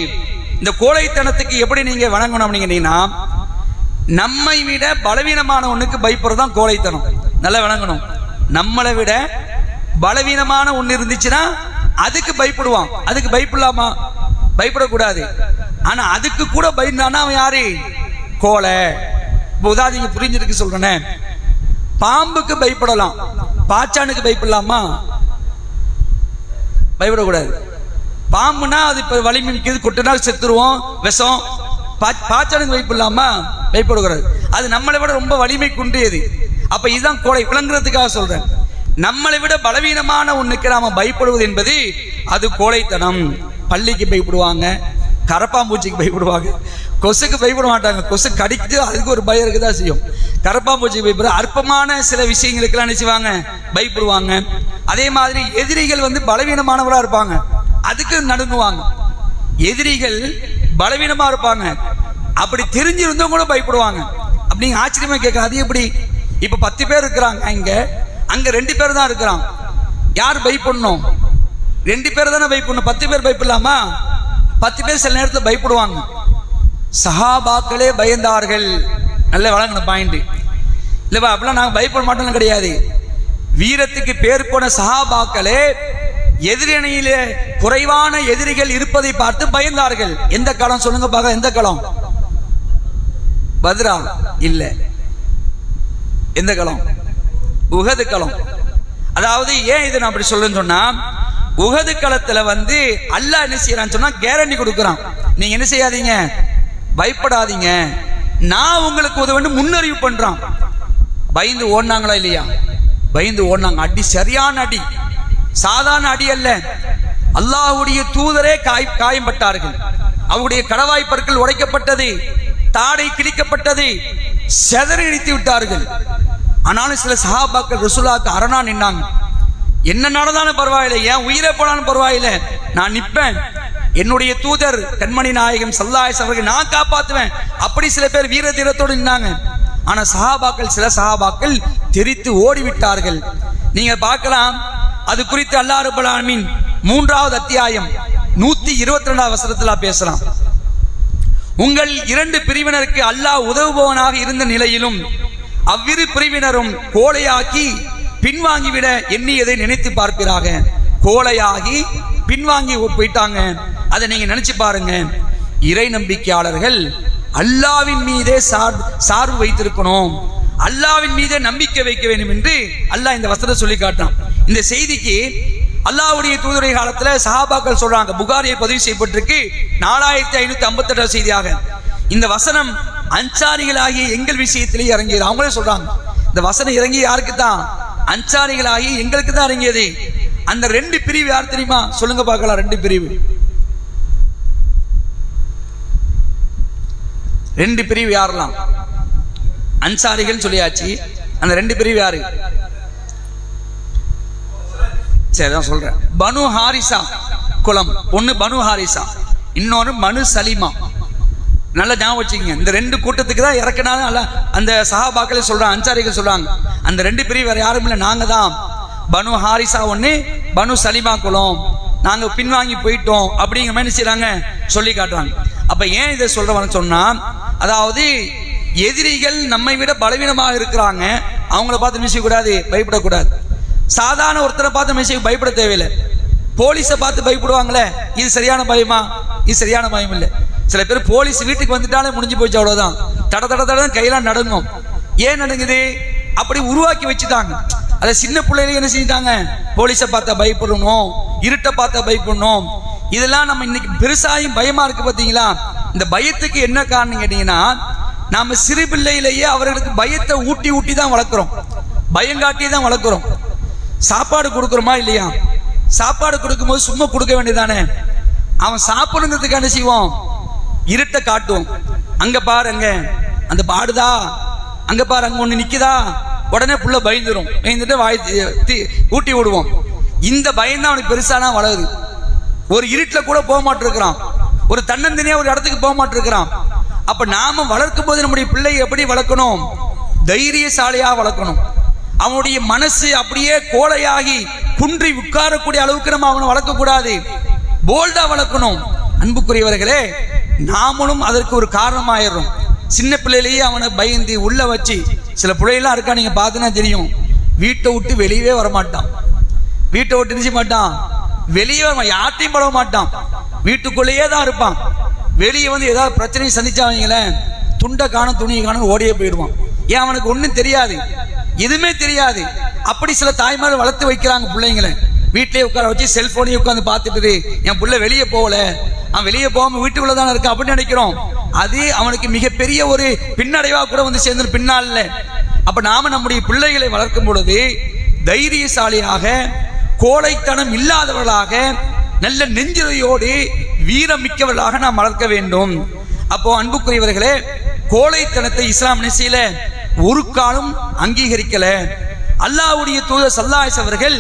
இந்த கோழைத்தனத்துக்கு எப்படி நீங்க வணங்கணும் அப்படிங்கன்னா, நம்மை விட பலவீனமான ஒண்ணுக்கு பயப்படுறதுதான் கோழைத்தனம். நல்லா வணங்கணும். நம்மளை விட பலவீனமான ஒண்ணு இருந்துச்சுன்னா அதுக்கு பயப்படுவான். அதுக்கு பயப்படலாமா? பயப்படக்கூடாது. ஆனா அதுக்கு கூட பயந்தானா அவன் யாரு? கோழை. உதாரணத்துக்கு புரிஞ்சிருக்கு சொல்றேனே, பாம்புக்கு பயப்படலாம், பாச்சானுக்கு பயப்படலாமா? பயப்படக்கூடாது. பாம்புனா அது இப்ப வலிமை மிக்கது, கொட்டுனா செத்துருவோம், விஷம். பாச்சானுக்கு பயப்படலாமா? பயப்படக்கூடாது. அது நம்மளை விட ரொம்ப வலிமை குன்றியது. அப்ப இதுதான் கோழை. விளங்குறதுக்காக சொல்றேன். நம்மளை விட பலவீனமான ஒண்ணுக்கு நாம பயப்படுவது என்பது அது கோழைத்தனம். பள்ளிக்கு பயப்படுவாங்க, கரப்பாம்பூச்சிக்கு பயப்படுவாங்க, கொசுக்கு பயப்பட மாட்டாங்க. கொசு கடிக்குது, அதுக்கு ஒரு பயம் இருக்குதான் செய்யும். கரப்பாம்பூச்சிக்கு பயப்படுற அற்பமான சில விஷயங்களுக்கெல்லாம் நினைச்சுவாங்க, பயப்படுவாங்க. அதே மாதிரி எதிரிகள் பலவீனமானவரா இருப்பாங்க, அதுக்கு நடுங்குவாங்க. எதிரிகள் பலவீனமா இருப்பாங்க, அப்படி தெரிஞ்சிருந்தவங்க கூட பயப்படுவாங்க. அப்படிங்க ஆச்சரியமா கேட்க, அது எப்படி? இப்ப 10 பேர் இருக்கிறாங்க, அங்க 2 பேர் தான் இருக்கிறான். யார் பயப்படணும்? 2 பேர் தானே பயப்படணும். 10 பேர் பயப்படலாமா? 10 பேர் சில நேரத்தில் பயப்படுவாங்க. சஹாபாக்களே பயந்தார்கள். நல்ல வழங்கின பாயிண்ட் இல்லவா? அப்படிலாம் நாங்கள் பயப்பட மாட்டோம் கிடையாது. வீரத்துக்கு பேர் போன சஹாபாக்களே எதிரணியிலே குறைவான எதிரிகள் இருப்பதை பார்த்து பயந்தார்கள். எந்த காலம் சொல்லுங்க பார்க்க? எந்த காலம்? பத்ரா இல்ல, எந்த காலம்? உஹது களம். அதாவது ஏன் இதை நான் அப்படி சொல்றேன்னு சொன்னா, உஹது களத்துல அல்லாஹ் என்ன செய்யறான்னு சொன்னா கேரண்டி கொடுக்குறான். நீங்க என்ன செய்யாதீங்க, பயப்படாதீங்க, நான் உங்களுக்கு உதவி முன்னறிவு பண்றான். பயந்து ஓடினாங்களா இல்லையா? பயந்து ஓடினாங்க. அடி சரியான அடி, சாதாரண அடி அல்ல. அல்லாஹ்வுடைய தூதரே காயம்பட்டார்கள். அவருடைய கடவாய் பற்கள் உடைக்கப்பட்டது, தாடை கிழிக்கப்பட்டது, செதறி இடித்து விட்டார்கள். ஆனாலும் சில சஹாபாக்கள் ரசூலுல்லாஹ்க்கு அரணா நின்னாங்க. என்ன நடந்தாலும் பரவாயில்லை, ஏன் உயிரை போனாலும் பரவாயில்லை, நான் நிற்பேன், என்னுடைய தூதர் கண்மணி நாயகம் ஸல்லல்லாஹு அலைஹி வஸல்லம் நான் காப்பாற்றுவேன். அப்படி சில பேர் வீர தீரத்தோடு நின்னாங்க. ஆனா சில சஹாபாக்கள் தெரித்து ஓடிவிட்டார்கள். நீங்க பார்க்கலாம். அது குறித்து அல்லாஹ் ரப்பல் ஆலமீன் 3வது அத்தியாயம் 122வது வசனத்துல பேசலாம். உங்கள் 2 பிரிவினருக்கு அல்லாஹ் உதவுபவனாக இருந்த நிலையிலும் அவ்விரு பிரிவினரும் கோழையாக்கி பின்வாங்கிவிட எண்ணியதை நினைத்து பார்க்கிறாங்க. கோழையாகி பின்வாங்கி போயிட்டாங்க. அதை நீங்க நினைச்சு பாருங்க. இறை நம்பிக்கையாளர்கள் அல்லாஹ்வின் மீதே சார்பு வைத்திருக்கணும், அல்லாஹ்வின் மீதே நம்பிக்கை வைக்க வேண்டும் என்று அல்லாஹ் இந்த வசனத்தை சொல்லி காட்டான். இந்த செய்திக்கு அல்லாஹ்வுடைய தூதருடைய காலத்துல சஹாபாக்கள் சொல்றாங்க. புகாரியை பதிவு செய்யப்பட்டிருக்கு 4558 செய்தியாக. இந்த வசனம் அன்சாரிகளாகிய எங்கள் விஷயத்திலே இறங்கியது. அவங்களே சொல்றாங்க, இந்த வசனம் இறங்கி யாருக்கு தான்? அன்சாரிகளாகிய எங்களுக்கு தான் இறங்கியது. அந்த 2 பிரிவு யார் தெரியுமா? சொல்லுங்க பார்க்கலாம். 2 பிரிவு, 2 பிரிவு யாரெல்லாம்? அன்சாரிகள் சொல்லியாச்சு. அந்த 2 பிரிவு யாரு? சரிதான் சொல்றேன். பனு ஹாரிசா குலம் ஒன்னு, பனு ஹாரிசா, இன்னொன்னு பனு சலீமா. நல்லா ஞாபகம் வச்சுக்கோங்க. இந்த 2 கூட்டத்துக்கு தான் இறக்கினாலும் அந்த சஹாபாக்களே சொல்றாங்க, அன்சாரிகள் சொல்றாங்க. அந்த 2 பிரிவு வேற யாரும் இல்லை, நாங்க தான். பனு ஹாரிசா ஒன்னு, பனு சலீமா குலம், நாங்க பின்வாங்கி போயிட்டோம் அப்படிங்கிற மாதிரி செய்றாங்க, சொல்லி காட்டுறாங்க. அப்ப ஏன் இதை சொல்றவன்னு சொன்னா, அதாவது எதிரிகள் நம்மை விட பலவீனமாக இருக்கிறாங்க, அவங்கள பார்த்து மிசக்கூடாது, பயப்படக்கூடாது. சாதாரண ஒருத்தரை பார்த்து மிசைக்கு பயப்பட தேவையில்லை. போலீஸை பார்த்து பயப்படுவாங்களே, இது சரியான பயமா? இது சரியான பயம் இல்லை. சில பேர் போலீஸ் வீட்டுக்கு வந்துட்டாலே முடிஞ்சு போச்சு, அவ்வளவுதான். தட தட தட கையெல்லாம் நடுங்கும். ஏன் நடுங்குது? அப்படி உருவாக்கி வச்சுட்டாங்க. அதை சின்ன பிள்ளைங்க என்ன செஞ்சிட்டாங்க? போலீஸை பார்த்தா பயப்படணும், இருட்டை பார்த்தா பயப்படணும். இதெல்லாம் நம்ம இன்னைக்கு பெருசாயும் பயமா இருக்கு. பார்த்தீங்களா? இந்த பயத்துக்கு என்ன காரணம் கேட்டீங்கன்னா, நாம சிறு பிள்ளையிலேயே அவர்களுக்கு பயத்தை ஊட்டி ஊட்டி தான் வளர்க்குறோம், பயங்காட்டி தான் வளர்க்குறோம். சாப்பாடு கொடுக்குறோமா இல்லையா? சாப்பாடு கொடுக்கும் போது சும்மா கொடுக்க வேண்டியதானே? அவன் சாப்பிடுங்கிறதுக்கு என்ன செய்வோம்? இருட்டை காட்டுவோம். அங்க பாருங்க, அந்த பாடுதா, அங்க பாரு, அங்க ஒண்ணு நிக்குதா, உடனே புள்ள பயந்துரும். பயந்துட்டு வாய் ஊட்டி விடுவோம். இந்த பயம்தான் அவனுக்கு பெருசானா வளருது. ஒரு இருட்டுல கூட போக மாட்டிருக்கிறான், ஒரு தன்னந்தனியா ஒரு இடத்துக்கு போக மாட்டிருக்கிறான். அப்ப நாம வளர்க்கும் போது நம்முடைய பிள்ளையை எப்படி வளர்க்கணும்? தைரியசாலியா வளர்க்கணும். அவனுடைய மனசு அப்படியே கோழையாகி குன்றி உட்காரக்கூடிய அளவுக்கு நம்ம அவனை வளர்க்கக்கூடாது, போல்டா வளர்க்கணும். அன்புக்குரியவர்களே, நாமளும் அதற்கு ஒரு காரணமாயிரும். சின்ன பிள்ளையிலேயே அவனை பயந்து உள்ள வச்சு, சில பிள்ளைகள்லாம் இருக்கா, நீங்க பார்த்தீங்கன்னா தெரியும், வீட்டை விட்டு வெளியவே வரமாட்டான், வீட்டை விட்டு நிச்சய மாட்டான், வெளியே யார்ட்டையும் பழக மாட்டான், வீட்டுக்குள்ளேயே தான் இருப்பான். வெளியே ஏதாவது பிரச்சனையை சந்திச்சாங்களேன், துண்டை காணும் துணியை காணும் ஓடியே போயிடுவான். ஏன்? அவனுக்கு ஒன்றும் தெரியாது, எதுவுமே தெரியாது. அப்படி சில தாய்மார்கள் வளர்த்து வைக்கிறாங்க பிள்ளைங்களை. வீட்டிலேயே உட்கார வச்சு செல்போனையும் உட்காந்து பார்த்துட்டு, என் பிள்ளை வெளியே போகல, அவன் வெளியே போகாம வீட்டுக்குள்ள தானே இருக்கான் அப்படின்னு நினைக்கிறோம். அது அவனுக்கு மிகப்பெரிய ஒரு பின்னடைவா கூட சேர்ந்து பின்னால. அப்ப நாம நம்முடைய பிள்ளைகளை வளர்க்கும் பொழுது தைரியசாலியாக, கோழைத்தனம் இல்லாதவர்களாக, நல்ல நெஞ்சுரையோடு வீரம் மிக்கவர்களாக நாம் வளர்க்க வேண்டும். அப்போ அன்புக்குரியவர்களே, கோழைத்தனத்தை இஸ்லாம் செய்யல, ஒரு காலம் அங்கீகரிக்கல. அல்லாஹ்வுடைய தூதர் ஸல்லல்லாஹு அலைஹி அவர்கள்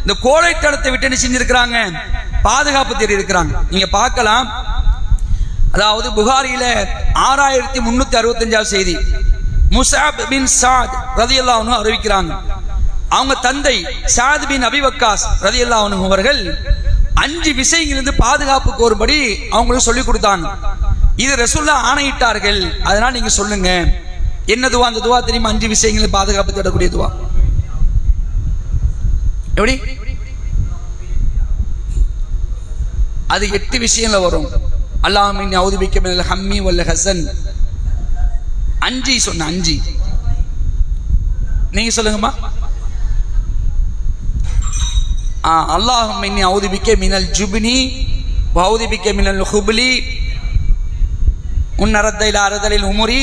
இந்த கோழைத்தனத்தை விட்டு என்ன செஞ்சிருக்கிறாங்க? பாதுகாப்பு தேடி இருக்கிறாங்க. நீங்க பார்க்கலாம், அதாவது புகாரியில 6365 செய்தி, முஸஅப் பின் சாத் ரலியல்லாஹு அன்ஹு அறிவிக்கிறாங்க. அவங்க தந்தை சாத் பின் அபி வக்காஸ் ரலியல்லாஹு அன்ஹு அவர்கள் 5 விஷயங்களிலிருந்து பாதுகாப்பு கோரும்படி அவங்களுக்கு சொல்லி கொடுத்தாங்க. இது ரசூலுல்லாஹ் ஆணையிட்டார்கள். அதனால நீங்க சொல்லுங்க, என்ன துவா? அந்த துவா தெரியுமா? 5 விஷயங்களில் பாதுகாப்பு தேடக்கூடிய துவா. எப்படி? அது 8 விஷயங்கள வரும். அல்லாஹும்ம இன்னி அஊது பிக்க மினல் ஹம்மி வல் ஹஸன். 5 சொன்ன 5 நீங்க சொல்லுங்கம்மா. அல்லாஹும்ம இன்னி அஊது பிக்க மினல் ஜுப்னி வ அஊது பிக்க மினல் ஹுப்லி உன்னரத இலா அரதலில் உமுரி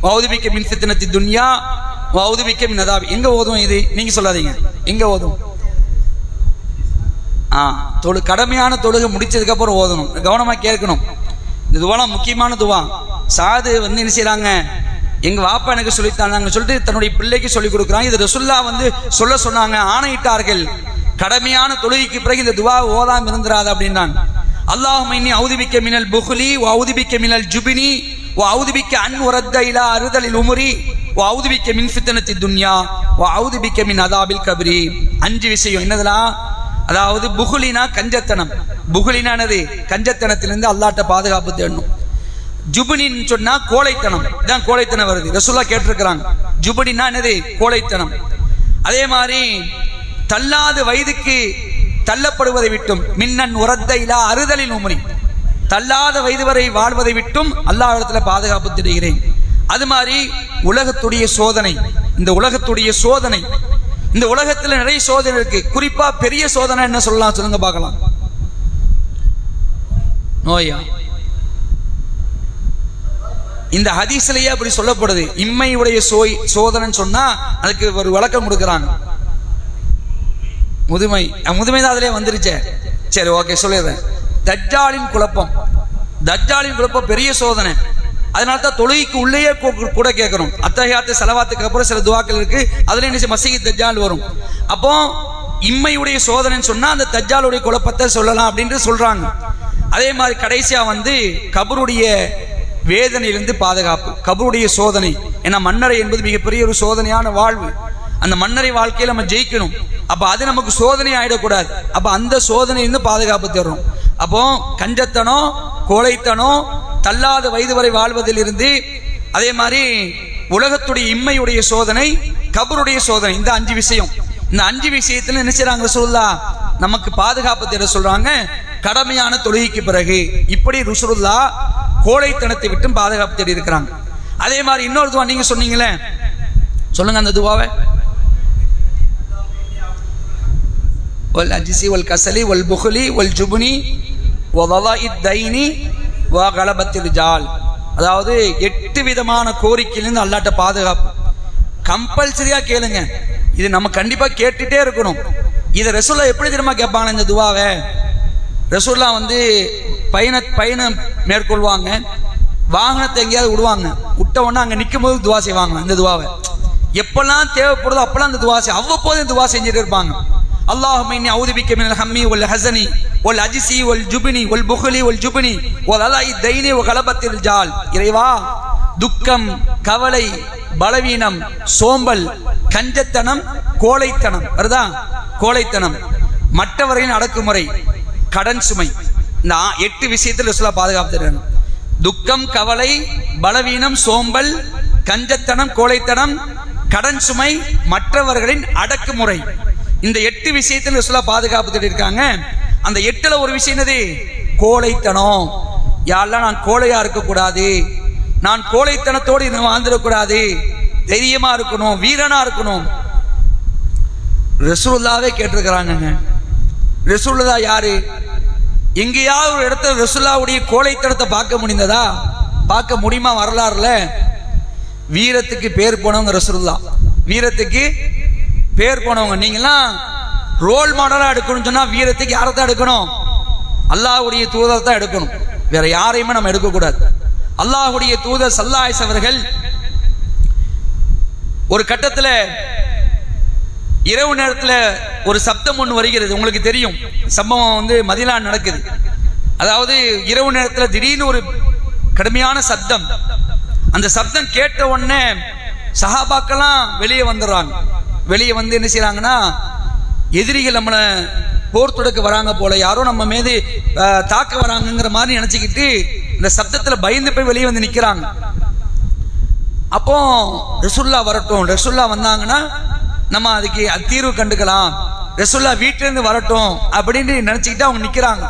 வ அஊது பிக்க மின் ஃபித்னத்தி துன்யா வ அஊது பிக்க மின் அதாப். எங்க ஓதும் இது? நீங்க சொல்லாதீங்க, எங்க ஓதும்? கடமையான தொழுகை முடிச்சதுக்கு அப்புறம் ஓதணும். கவனமா கேட்கணும். இந்த துவாலாம் முக்கியமான துவா. சாது வந்து என்ன செய்யறாங்க? எங்க வாப்பா எனக்கு சொல்லித்தாங்க சொல்லிட்டு தன்னுடைய பிள்ளைக்கு சொல்லி கொடுக்குறாங்க. இது ரசூலுல்லாஹ் வந்து சொல்ல சொன்னாங்க, ஆணையிட்டார்கள். கடமையான தொழுகைக்கு பிறகு இந்த துவா ஓதாம இருந்துராது அப்படின்னாங்க. அல்லாஹும்ம இன்னி அஊது பிக்க மினல் புக்லி வ அஊது பிக்க மினல் ஜுப்னி வ அஊது பிக்க அன் உரத்த இலா அர்தலில் உம்ரி வ அஊது பிக்க மின் ஃபித்னத்தி துன்யா வ அஊது பிக்க மின் அதாபில் கப்ரி. 5 விஷயம் என்னதெல்லாம்? அதாவது புகுலினா கஞ்சத்தனம். புகுலினா என்னது? கஞ்சத்தனத்திலிருந்து அல்லாஹ்ட்ட பாதுகாப்பு தேடணும். ஜுபனின்னு சொன்னா கோழைத்தனம். இதான் கோழைத்தனம் வருது. ரசூலுல்லாஹ் கேட்டிருக்கிறாங்க. ஜுபனினா என்னது? கோழைத்தனம். அதே மாதிரி தள்ளாத வயதுக்கு தள்ளப்படுவதை விட்டும், மின்னன் உரத்த இலா அறுதலில் உம்ரி, தள்ளாத வயது வரை வாழ்வதை விட்டும் அல்லாஹ்விடத்துல பாதுகாப்பு தேடுகிறேன். அது மாதிரி உலகத்துடைய சோதனை, இந்த உலகத்துடைய சோதனை, இந்த உலகத்துல நிறைய சோதனை இருக்கு. குறிப்பா பெரிய சோதனை என்ன சொல்லலாம்? சொல்லுங்க பார்க்கலாம். நோயா? இந்த ஹதீஸ்லயே அப்படி சொல்லப்படுது. இம்மையுடைய சோதனைன்னு சொன்னா அதுக்கு ஒரு விளக்கம் கொடுக்குறாங்க. முதுமை தான் அதிலே வந்துருச்சே. சரி, ஓகே, சொல்லிடுறேன். தஜ்ஜாலின் குழப்பம். தஜ்ஜாலின் குழப்பம் பெரிய சோதனை. அதனால தான் தொழுகைக்கு உள்ளேயே கூட கேட்கணும். அத்தஹியாத்து ஸலவாத்துக்கு அப்புறம் சில துவாக்கள் இருக்கு. அதுல என்ன மஸீஹ் தஜ்ஜால் வரும். அப்போ இம்மையுடைய சோதனைன்னு சொன்னா அந்த தஜ்ஜாலுடைய குழப்பத்தை சொல்லலாம் அப்படின்னு சொல்றாங்க. அதே மாதிரி கடைசியா வந்து கபருடைய வேதனையிலிருந்து பாதுகாப்பு, கபருடைய சோதனை. ஏன்னா மன்னரை என்பது மிகப்பெரிய ஒரு சோதனையான வாழ்வு. அந்த மன்னரை வாழ்க்கையில நம்ம ஜெயிக்கணும். அப்ப அது நமக்கு சோதனை ஆயிடக்கூடாது. அப்ப அந்த சோதனையிலிருந்து பாதுகாப்பு தரும். அப்போ கஞ்சத்தனம், கோழைத்தனம், தள்ளாத வயது வரை வாழ்வதில் இருந்து, அதே மாதிரி உலகத்துடைய இம்மையுடைய சோதனை, கபருடைய சோதனை, இந்த 5 விஷயம். இந்த 5 விஷயத்துல என்ன செய்றாங்க? ரசூலுல்லாஹ் நமக்கு பாதுகாப்பு தேட சொல்றாங்க. கடமையான தொழுகைக்கு பிறகு இப்படி ரசூலுல்லாஹ் கோழைத்தனத்தை விட்டு பாதுகாப்பு தேடி இருக்கிறாங்க. அதே மாதிரி இன்னொரு துவா நீங்க சொன்னீங்களே, சொல்லுங்க அந்த துவாவை. வல் அஜ்ஸி வல் கஸலி வல் புக்லி வல் ஜுப்னி வ வலாஇத் தைனி வ கலபத்தில் ரிஜால். அதாவது 8 விதமான கோரிக்கையிலிருந்து அல்லாஹ்ட்ட பாதுகாப்பு. கம்பல்சரியா கேளுங்க. இது நம்ம கண்டிப்பா கேட்டுட்டே இருக்கணும். இதை ரசூலுல்லாஹ் எப்படி தெரியுமா கேட்பாங்க? இந்த துவாவை ரசூலுல்லாஹ் வந்து பயணம் மேற்கொள்வாங்க. வாகனத்தை எங்கேயாவது விடுவாங்க. விட்ட உடனே அங்க நிற்கும் போது துவா செய்வாங்க. இந்த துவாவை எப்பெல்லாம் தேவைப்படுதோ அப்பெல்லாம் அந்த துவா அவ்வப்போது துவா செஞ்சுட்டு இருப்பாங்க. அல்லாஹும்ம இன்னி அஊது பிக்க மினல் ஹம்மி வல் ஹஸனி வல் அஜ்ஸி வல் ஜுப்னி வல் புக்லி வல் ஜுப்னி வ வலாஇத் தைனி வ கலபத்தில் ரிஜால். இறைவா, துக்கம், கவலை, பலவீனம், சோம்பல், கஞ்சத்தனம், கோழைத்தனம் வருதா? கோழைத்தனம், மற்றவர்களின் அடக்குமுறை, கடன் சுமை, இந்த 8 விஷயத்தில் ரசூலுல்லாஹ் பாதுகாப்பு தருவாங்க. துக்கம், கவலை, பலவீனம், சோம்பல், கஞ்சத்தனம், கோழைத்தனம், கடன் சுமை, மற்றவர்களின் அடக்குமுறை, இந்த 8 விஷயத்தில் ரசூலுல்லாஹ் பாதுகாப்பு தேடி இருக்காங்க. அந்த 8ல ஒரு விஷயம் என்னது? கோழைத்தனம். யாரெல்லாம் நான் கோழையா இருக்கக்கூடாது, நான் கோழைத்தனத்தோடு வாழ்ந்துடக்கூடாது, தைரியமா இருக்கணும், வீரனா இருக்கணும். ரசூலுல்லாஹ்வே கேட்டிருக்கிறாங்க. ரசூலுல்லாஹ் யாரு? எங்கேயாவது ஒரு இடத்துல ரசூலுல்லாஹ்வுடைய கோழைத்தனத்தை பார்க்க முடிந்ததா? பார்க்க முடியுமா? வரலாறுல வீரத்துக்கு பேர் போனவங்க ரசூலுல்லாஹ். வீரத்துக்கு பேர் போனவங்க. நீங்களாம் ரோல் மாடலா எடுக்கணும்னு சொன்னா வீரத்துக்கு யாரை தான் எடுக்கணும்? அல்லாஹ்வுடைய தூதர் தான் எடுக்கணும். வேற யாரையுமே நம்ம எடுக்கக்கூடாது. அல்லாஹ்வுடைய தூதர் ஸல்லல்லாஹு அலைஹி அவர்கள் ஒரு கட்டத்தில் இரவு நேரத்தில் ஒரு சப்தம் ஒன்று வருகிறது. உங்களுக்கு தெரியும், சம்பவம் வந்து மதீனா நடக்குது. அதாவது இரவு நேரத்தில் திடீர்னு ஒரு கடுமையான சப்தம். அந்த சப்தம் கேட்ட உடனே சஹாபாக்கெல்லாம் வெளியே வந்துடுறாங்க. வெளியே வந்து என்ன செய்யறாங்கன்னா, எதிரிகள் நம்மளை போர் தொடுக்க வராங்க போல, யாரோ நம்ம மீது தாக்க வராங்கிற மாதிரி நினைச்சுக்கிட்டு இந்த சப்தத்தில் பயந்து போய் வெளியே வந்து நிற்கிறாங்க. அப்போ ரசூலுல்லாஹ் வரட்டும், ரசூலுல்லாஹ் வந்தாங்கன்னா நம்ம அதுக்கு தீர்வு கண்டுக்கலாம், ரசூலுல்லாஹ் வீட்டிலிருந்து வரட்டும் அப்படின்னு நினைச்சுக்கிட்டு அவங்க நிற்கிறாங்க.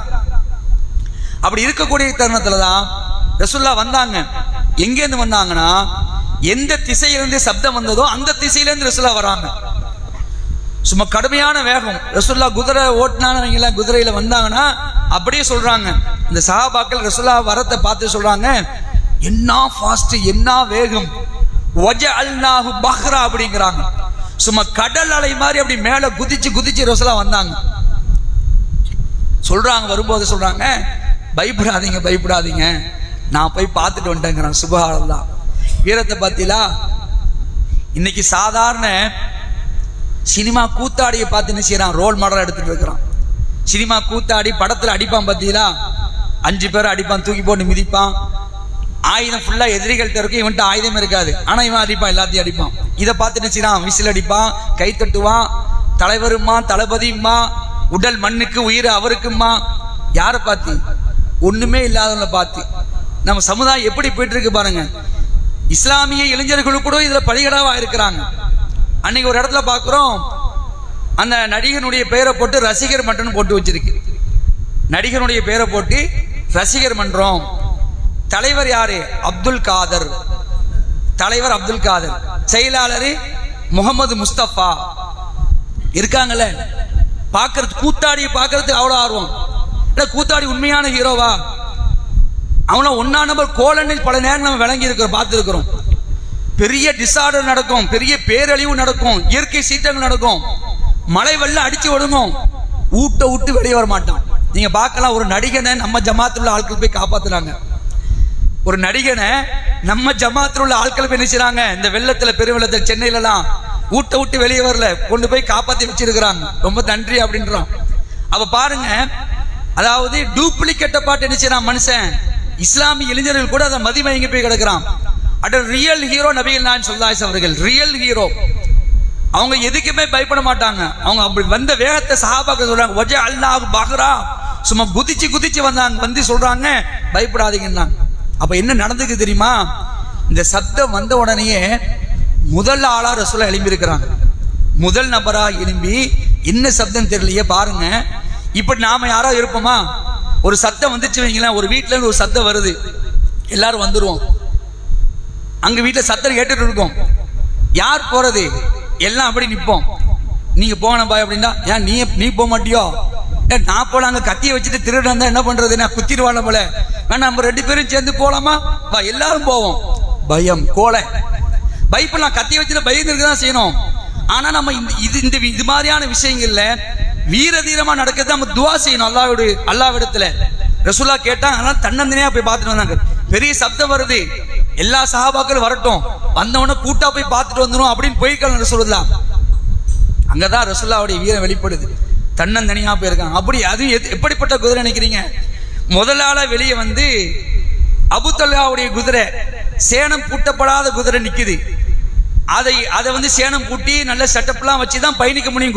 அப்படி இருக்கக்கூடிய தருணத்துல தான் ரசூலுல்லாஹ் வந்தாங்க. எங்கேருந்து வந்தாங்கன்னா, எந்த திசையிலிருந்து சப்தம் வந்ததோ அந்த திசையிலிருந்து ரசூலுல்லாஹ் வராங்க. சும்மா கடுமையான வேகம். ரசூலுல்லாஹ் குதிரை ஓட்டினாங்க, குதிரையில வந்தாங்கன்னா அப்படியே சொல்றாங்க. இந்த சஹாபாக்கள் ரசூலுல்லாஹ் வரத்தை பார்த்து சொல்றாங்க, என்ன ஃபாஸ்ட், என்ன வேகம், வஜஅல்நாஹு பஹ்ரா அப்படிங்கிறாங்க. சும்மா கடல் அலை மாதிரி அப்படி மேல குதிச்சு குதிச்சு ரசூலுல்லாஹ் வந்தாங்க. சொல்றாங்க, வரும்போது சொல்றாங்க, பயப்படாதீங்க பயப்படாதீங்க, நான் போய் பார்த்துட்டு வந்துட்டேங்கிறான். சுப்ஹானல்லாஹ், வீரத்தை பார்த்தீங்களா? இன்னைக்கு சாதாரண சினிமா கூத்தாடியை பார்த்து என்ன செய்யறான், ரோல் மாடலா எடுத்துட்டு இருக்கிறான். சினிமா கூத்தாடி படத்துல அடிப்பான் பார்த்தீங்களா, 5 பேர் அடிப்பான், தூக்கி போட்டு மிதிப்பான், ஆயுதம் ஃபுல்லா எதிரிகள்கிட்ட இருக்கும், இவன்ட்டு ஆயுதம் இருக்காது, ஆனா இவன் அடிப்பான், எல்லாத்தையும் அடிப்பான். இதை பார்த்து என்ன செய்யறான், விசில் அடிப்பான், கை தட்டுவான், தலைவருமா தளபதியுமா, உடல் மண்ணுக்கு உயிர் அவருக்குமா. யாரை பார்த்து? ஒண்ணுமே இல்லாதவங்களை பார்த்து. நம்ம சமுதாயம் எப்படி போயிட்டு இருக்கு பாருங்க. இஸ்லாமிய இளைஞர்கள் கூட இதுல பலிகடாவா இருக்கிறாங்க. அன்னைக்கு ஒரு இடத்துல பார்க்கிறோம், அந்த நடிகனுடைய பெயரை போட்டு ரசிகர் மன்றம் போட்டு வச்சிருக்கு. நடிகனுடைய பெயரை போட்டு ரசிகர் மன்றம். தலைவர் யாரு? அப்துல் காதர். தலைவர் அப்துல் காதர், செயலாளர் முகமது முஸ்தபா இருக்காங்கல்ல. பார்க்கறது, கூத்தாடியை பார்க்கறதுக்கு அவ்வளோ ஆர்வம். கூத்தாடி உண்மையான ஹீரோவா? அவன ஒன்னா நம்பர் கோலன்னு பல நேரம் நம்ம விளங்கி இருக்கிறோம், பார்த்து இருக்கிறோம். பெரிய டிசார்டர் நடக்கும், பெரிய பேரழிவு நடக்கும், இயற்கை சீற்றங்கள் நடக்கும், மழை வெள்ளம் அடிச்சு ஒடுங்கும், ஊட்ட விட்டு வெளியே வர மாட்டான். நீங்க பார்க்கலாம், ஒரு நடிகனை நம்ம ஜமாத்தில் உள்ள ஆட்கள் போய் காப்பாத்துறாங்க. ஒரு நடிகனை நம்ம ஜமாத்தில் உள்ள ஆட்கள் போய் நினைச்சாங்க, இந்த வெள்ளத்துல பெருவெள்ளத்தில் சென்னையிலலாம் ஊட்ட விட்டு வெளியே வரல, கொண்டு போய் காப்பாத்தி வச்சிருக்கிறாங்க, ரொம்ப நன்றி அப்படின்றான். அப்ப பாருங்க, அதாவது டூப்ளிகேட்ட பாட்டு நினைச்சான் மனுஷன். இஸ்லாமிய இளைஞர்கள் கூட அதை மதிமயங்கி போய் கிடக்கிறான். அட ரியல் ஹீரோ நபிகள் நாயகம் ஸல்லல்லாஹு அலைஹி அவர்கள், ரியல் ஹீரோ. அவங்க எதுக்குமே பயப்பட மாட்டாங்க. அவங்க அப்படி வந்த வேகத்தை சஹாபாக்கள் சொல்றாங்க, வஜஅல்நாஹு பஹ்ரா, சும்மா குதிச்சு குதிச்சு வந்தாங்க, வந்து சொல்றாங்க பயப்படாதீங்கன்னா. அப்ப என்ன நடந்துக்கு தெரியுமா? இந்த சத்தம் வந்த உடனேயே முதல் ஆளா ரசூலுல்லாஹ் எழும்பி இருக்கிறாங்க. முதல் நபரா எழும்பி, என்ன சப்தம் தெரியலையே பாருங்க. இப்ப நாம யாராவது இருப்போமா? ஒரு சத்தம் வந்துச்சு வைங்களேன், ஒரு வீட்டுல இருந்து ஒரு சத்தம் வருது, எல்லாரும் வந்துருவோம். அங்க வீட்டுல சத்தம் கேட்டுட்டு இருக்கோம், யார் போறது? எல்லாம் அப்படி நிப்போம். நீங்க போன பாய் அப்படின்னா, ஏன் நீ போக மாட்டியோ? நான் போல, அங்க கத்தியை வச்சுட்டு திருட வந்தா என்ன பண்றது? நான் குத்திடுவான போல, வேணா நம்ம 2 பேரும் சேர்ந்து போலாமா? வா, எல்லாரும் போவோம். பயம், கோலை, பயப்படலாம். கத்தியை வச்சுட்டு பயந்து இருக்கதான் செய்யணும். ஆனா நம்ம இது மாதிரியான விஷயங்கள்ல வீர தீரமா நடக்கிறது நம்ம துவா செய்யணும் அல்லாஹ்விடத்துல. ரசூலுல்லாஹ் கேட்டாங்க, அதனால தன்னந்தனியா போய் பார்த்துட்டு வந்தாங்க. பெரிய சப்தம் வருது, எல்லா சஹாபாக்களும் வரட்டும், வந்தவொடனே கூட்டா போய் பார்த்துட்டு வந்துடும் அப்படின்னு போய்க்கலாம் ரசூலுல்லாஹ். அங்கதான் ரசூலுல்லாஹ்வுடைய வீரம் வெளிப்படுது. தன்னந்தனியா போயிருக்காங்க. அப்படி அது எப்படிப்பட்ட குதிரை நினைக்கிறீங்க? முதலாள வெளியே வந்து அபூ தல்ஹாவுடைய குதிரை, சேணம் பூட்டப்படாத குதிரை நிக்குது. அதை வந்து சேணம் பூட்டி நல்ல செட்டப்லாம் வச்சுதான் பயணிக்க முடியும்.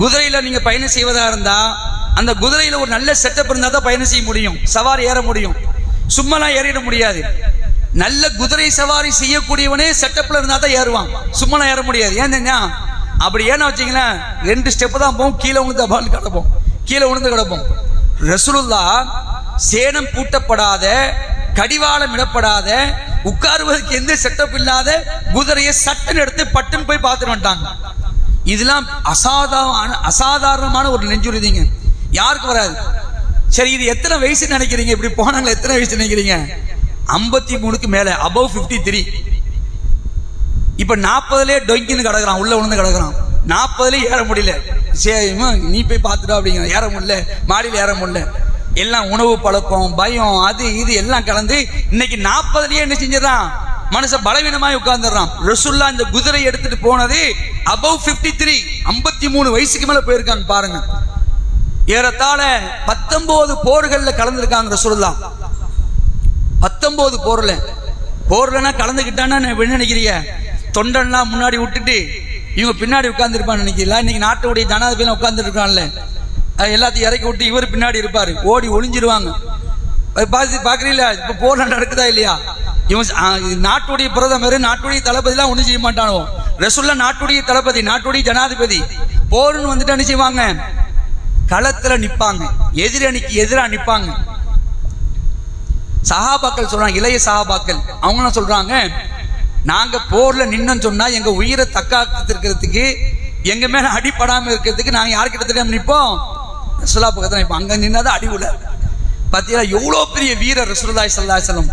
குதிரையில நீங்க பயணம் செய்வதா இருந்தா அந்த குதிரையில ஒரு நல்ல செட்டப் இருந்தா தான் பயணம் செய்ய முடியும், சவாரி ஏற முடியும். சும்மாலாம் ஏறிட முடியாது. நல்ல குதிரை சவாரி செய்யக்கூடியவனே செட்டப்ல இருந்தா தான் ஏறுவான், சும்மாலாம் ஏற முடியாது. ஏன்னா அப்படி ஏன்னா வச்சீங்களேன், 2 ஸ்டெப் தான் போகும், கீழே விழுந்து கிடப்போம், கீழே விழுந்து கிடப்போம். ரசூலுல்லாஹ் சேணம் பூட்டப்படாத, கடிவாளம் இடப்படாத, உட்காருவதற்கு எந்த செட்டப் இல்லாத குதிரையை சட்டன் எடுத்து பட்டுன்னு போய் பார்த்துட்டு வந்துட்டாங்க. இதெல்லாம் அசாதாரணமான ஒரு நெஞ்சுறுதிங்க, யாருக்கு வராது. சரி, இது எத்தனை வயசு நினைக்கிறீங்க? இப்படி போனாங்களே எத்தனை வயசு நினைக்கிறீங்க? 53க்கு மேல, above 53. இப்ப 40லயே டொங்கின்னு கிடக்குறான், உள்ள விழுந்து கிடக்குறான். 40லயும் ஏற முடியல. சரி நீ போய் பார்த்துட்டா அப்படிங்கிற, ஏற முடியல, மாடியில் ஏற முடியல. எல்லாம் உணவு பழக்கம், பயம், அது இது எல்லாம் கலந்து இன்னைக்கு 40லயே என்ன செஞ்சிடறான், மனுஷன் பலவீனமாய் உட்கார்ந்துடுறான். ரசூலுல்லாஹ் இந்த குதிரை எடுத்துட்டு போனது above 53, 53 வயசுக்கு மேல போயிருக்காங்க பாருங்க. ஏறத்தாழ 19 போர்கள்ல கலந்துருக்காங்க ரசூலுல்லாஹ். 19 போர்லனா கலந்துக்கிட்டான்னா என்ன நினைக்கிறீங்க? தொண்டன்லாம் முன்னாடி விட்டுட்டு இவங்க பின்னாடி உட்கார்ந்துருப்பான்னு நினைக்கிறீங்களா? இன்னைக்கு நாட்டுடைய ஜனாதிபதி உட்கார்ந்துட்டு இருக்கான்ல, எல்லாத்தையும் இறக்கி விட்டு இவர் பின்னாடி இருப்பாரு, ஓடி ஒளிஞ்சிருவாங்க. பாக்குறீங்களா? இப்ப போர் நடக்குதா இல்லையா? இவன் நாட்டுடைய பிரதமர், நாட்டுடைய தளபதி எல்லாம் ஒண்ணும் செய்ய மாட்டானோ. ரசூலுல்லாஹ் நாட்டுடைய தளபதி, நாட்டுடைய ஜனாதிபதி. போர்னு வந்துட்டு என்ன செய்வாங்க, களத்துல நிப்பாங்க, எதிரணிக்கு எதிராக நிப்பாங்க. சஹாபாக்கள் சொல்றாங்க, இளைய சஹாபாக்கள் அவங்க சொல்றாங்க, நாங்க போர்ல நின்னு சொன்னா எங்க உயிரை தக்காக்கிறதுக்கு, எங்க மேல அடிப்படாம இருக்கிறதுக்கு நாங்க யாருக்கிட்ட தெரியாம நிப்போம், ரசூலுல்லாஹ் பக்கத்துல நிப்போம். அங்க நின்னாதான் அடி உள்ள. பாத்தீங்களா எவ்வளவு பெரிய வீரர் ரசூலுல்லாஹி ஸல்லல்லாஹு அலைஹி வஸல்லம்,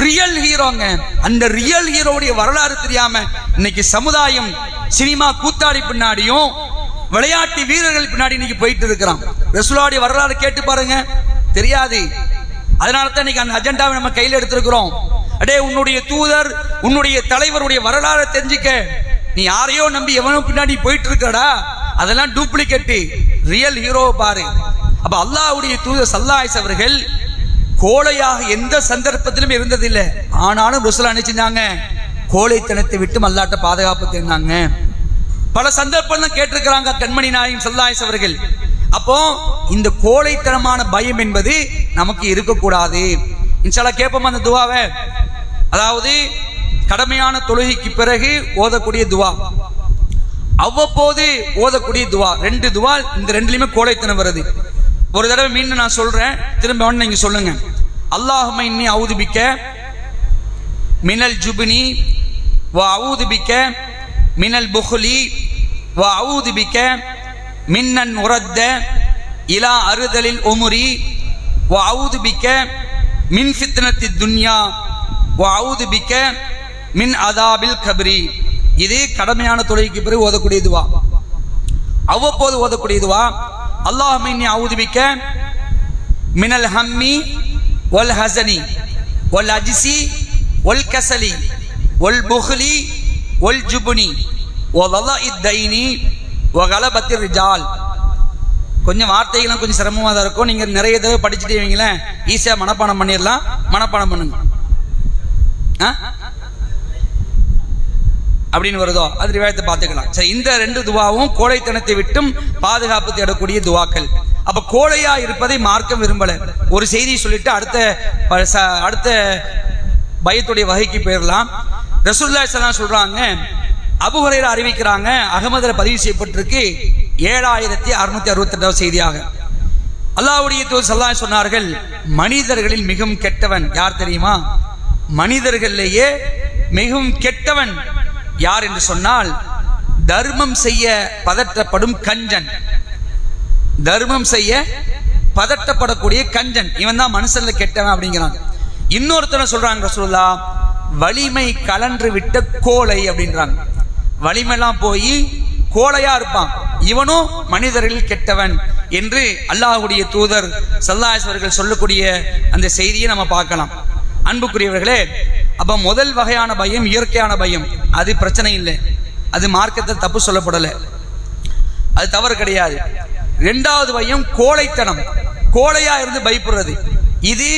ரியல் ஹீரோங்க. அந்த ரியல் ஹீரோவுடைய வரலாறு தெரியாம இன்னைக்கு சமுதாயம் சினிமா கூத்தாடி பின்னாடியும் விளையாட்டு வீரர்கள் பின்னாடி இன்னைக்கு போயிட்டு இருக்கிறான். ரசூலுல்லாஹ்வுடைய வரலாறு கேட்டு பாருங்க, தெரியாது. அதனால தான் இன்னைக்கு அந்த அஜெண்டாவை நம்ம கையில் எடுத்திருக்கிறோம். அடே உன்னுடைய தூதர், உன்னுடைய தலைவருடைய வரலாறு தெரிஞ்சுக்க. நீ யாரையோ நம்பி எவனோ பின்னாடி போயிட்டு இருக்கடா, அதெல்லாம் டூப்ளிகேட். ரியல் ஹீரோவை பாரு. அப்ப அல்லாஹ்வுடைய தூதர் ஸல்லல்லாஹு அலைஹி அவர்கள் கோழையாக எந்த சந்தர்ப்பத்திலும் இருந்ததில்லை. ஆனாலும் ரசூலுல்லாஹ் என்ன செஞ்சாங்க, கோழைத்தனத்தை விட்டு அல்லாஹ்ட்ட பாதுகாப்பு தேடினாங்க. பல சந்தர்ப்பம் தான் கேட்டிருக்கிறாங்க கண்மணி நாயகம் ஸல்லல்லாஹு அலைஹி அவர்கள். அப்போ இந்த கோழைத்தனமான பயம் என்பது நமக்கு இருக்கக்கூடாது. இன்ஷா அல்லாஹ் கேட்போம் அந்த துவாவை. அதாவது கடமையான தொழுகைக்கு பிறகு ஓதக்கூடிய துவா, அவ்வப்போது ஓதக்கூடிய துவா. 2 துவா, இந்த 2லயுமே கோழைத்தனம் வருது. ஒரு தடவை மீண்டும் நான் சொல்றேன், திரும்ப ஒன்று நீங்க சொல்லுங்க. அல்லாஹும்ம இன்னி அஊது பிக்க மினல் ஜுப்னி வ அஊது பிக்க மினல் புக்லி வ அஊது பிக்க மின்னன் உரத்த இலா அறுதலில் உமுரி வ அஊது பிக்க மின் ஃபித்னத்தி துன்யா வ அஊது பிக்க மின் அதாபில் கப்ரி. இது கடமையான தொழுகைக்கு பிறகு ஓதக்கூடிய துவா, அவ்வப்போது ஓதக்கூடிய துவா. அல்லாஹும்ம இன்னி அஊது பிக்க மினல் ஹம்மி வல் ஹஸனி வல் அஜ்ஸி வல் கஸலி வல் புக்லி வல் ஜுப்னி வ வலஇத் தைனி வ கலபத்திர் ரிஜால். கொஞ்சம் வார்த்தைகள்லாம் கொஞ்சம் சிரமமாக தான் இருக்கும். நீங்க நிறைய தடவை படிச்சுட்டே வைங்களேன், ஈஸியா மனப்பாடம் பண்ணிடலாம். மனப்பாடம் பண்ணுங்க. அப்படின்னு வருதோ அது ரிவாயத்தை பார்த்துக்கலாம். சரி, இந்த 2 துவாவும் கோழைத்தனத்தை விட்டும் பாதுகாப்பு தேடக்கூடிய துவாக்கள். அப்ப கோழையா இருப்பதை மார்க்கம் விரும்பல. ஒரு செய்தி சொல்லிட்டு அடுத்த பயத்துடைய வகைக்கு போயிடலாம். ரசூலுல்லாஹி ஸல்லல்லாஹு அலைஹி சொல்றாங்க, அபூ ஹுரைரா அறிவிக்கிறாங்க, அகமதுல பதிவு செய்யப்பட்டிருக்கு 7668 செய்தியாக. அல்லாஹ்வுடைய தூதர் ஸல்லல்லாஹு அலைஹி சொன்னார்கள், மனிதர்களில் மிகவும் கெட்டவன் யார் தெரியுமா? மனிதர்களிலேயே மிகவும் கெட்டவன் யார் என்று சொன்னால், தர்மம் செய்ய பதற்றப்படும் கஞ்சன். தர்மம் செய்ய பதட்டப்படக்கூடிய கஞ்சன், இவன் தான் மனுஷன்ல கெட்டவன் அப்படிங்கிறாங்க. இன்னொருத்தனை சொல்றாங்க ரசூலுல்லாஹ், வலிமை கலன்று விட்ட கோழை அப்படின்றாங்க. வலிமைலாம் போய் கோழையா இருப்பான், இவனும் மனிதர்களில் கெட்டவன் என்று அல்லாஹ்வுடைய தூதர் ஸல்லல்லாஹு அலைஹி அவர்கள் சொல்லக்கூடிய அந்த செய்தியை நம்ம பார்க்கலாம். அன்புக்குரியவர்களே, அப்ப முதல் வகையான பயம் இயற்கையான பயம், அது பிரச்சனை இல்லை, அது மார்க்கத்தில் தப்பு சொல்லப்படலை, அது தவறு கிடையாது. 2வது பயம் கோழைத்தனம், கோழையா இருந்து பயப்படுறது. இது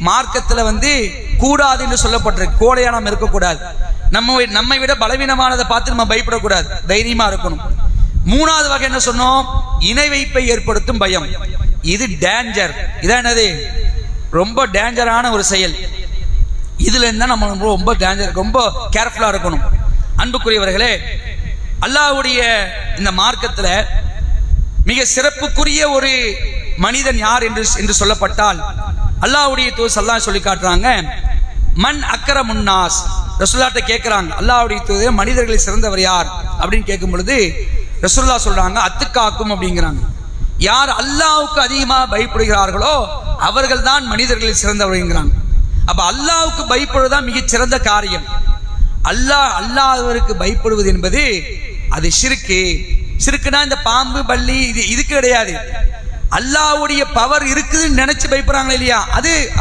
மார்க்கத்தில் கூடாது என்று சொல்லப்பட்டிருக்கு. கோழையா நம்ம இருக்கக்கூடாது. நம்மை விட பலவீனமானதை பார்த்து நம்ம பயப்படக்கூடாது, தைரியமா இருக்கணும். 3வது வகை என்ன சொன்னோம்? இணை வைப்பை ஏற்படுத்தும் பயம். இது டேஞ்சர். இதான் என்னது? ரொம்ப டேஞ்சரான ஒரு செயல். இதுல இருந்தா நம்ம ரொம்ப டேஞ்சர், ரொம்ப கேர்ஃபுல்லா இருக்கணும். அன்புக்குரியவர்களே, அல்லாஹ்வுடைய இந்த மார்க்கத்துல மிக சிறப்புக்குரிய ஒரு மனிதன் யார் என்று சொல்லப்பட்டால், அல்லாஹ்வுடைய தூதர் ஸல்லல்லாஹு சொல்லி காட்டுறாங்க, மன் அக்ரமுன் நாஸ். ரசூலுல்லாஹ்ட்ட கேட்கிறாங்க, அல்லாஹ்வுடைய தூதர் மனிதர்களில் சிறந்தவர் யார் அப்படின்னு கேட்கும் பொழுது ரசூலுல்லாஹ் சொல்றாங்க, அத்துக்காக்கும் அப்படிங்கிறாங்க. யார் அல்லாஹ்வுக்கு அதிகமாக பயப்படுகிறார்களோ அவர்கள் தான் மனிதர்களில் சிறந்தவர்கள்ங்கிறாங்க. அப்ப அல்லாஹ்வுக்கு பயப்படுவதுதான் மிகச் சிறந்த காரியம். அல்லாஹ்விற்கு பயப்படுவது என்பது அது ஷிர்க், சிறுக்குனா இந்த பாம்பு பல்லி இதுக்கு கிடையாது. அல்லாஹ்வுடைய பவர் இருக்குதுன்னு நினைச்சு பயப்படுறாங்களே இல்லையா,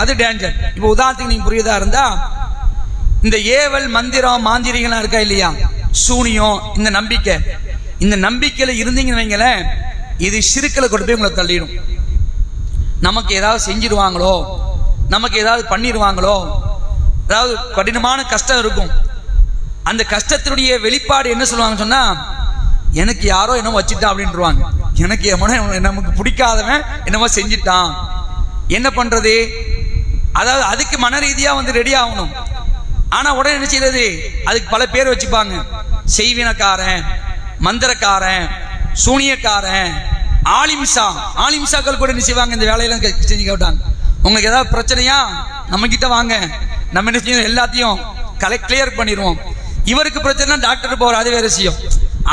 அது டேஞ்சர். இப்போ உதாரணத்துக்கு நீங்க புரியுதா இருந்தா, இந்த ஏவல் மந்திரம் மாந்திரிகள்லாம் இருக்கா இல்லையா, சூனியம், இந்த நம்பிக்கையில இருந்தீங்கன்னு வைங்களேன், இது ஷிர்க்ல கொண்டு போய் உங்களை தள்ளிடும். நமக்கு ஏதாவது செஞ்சிருவாங்களோ, நமக்கு ஏதாவது பண்ணிடுவாங்களோ, அதாவது கடினமான கஷ்டம் இருக்கும். அந்த கஷ்டத்தினுடைய வெளிப்பாடு என்ன சொல்லுவாங்க சொன்னா, எனக்கு யாரோ என்னமோ வச்சுட்டான் அப்படின்ட்டுருவாங்க. எனக்கு நமக்கு பிடிக்காதவன் என்னமோ செஞ்சிட்டான், என்ன பண்றது? அதாவது அதுக்கு மன ரீதியா ரெடி ஆகணும். ஆனா உடனே என்ன செய்யறது, அதுக்கு பல பேர் வச்சுப்பாங்க. செய்வினக்காரன், மந்திரக்காரன், சூனியக்காரன், ஆலிமிசாக்கள் கூட என்ன செய்வாங்க, இந்த வேலையெல்லாம் செஞ்சு கேட்டாங்க. உங்களுக்கு ஏதாவது பிரச்சனையா நம்ம கிட்ட வாங்க, நம்ம என்ன செய்யணும், எல்லாத்தையும் கிளியர் பண்ணிடுவோம். இவருக்கு பிரச்சனை டாக்டர் போவார், அது வேற விஷயம்.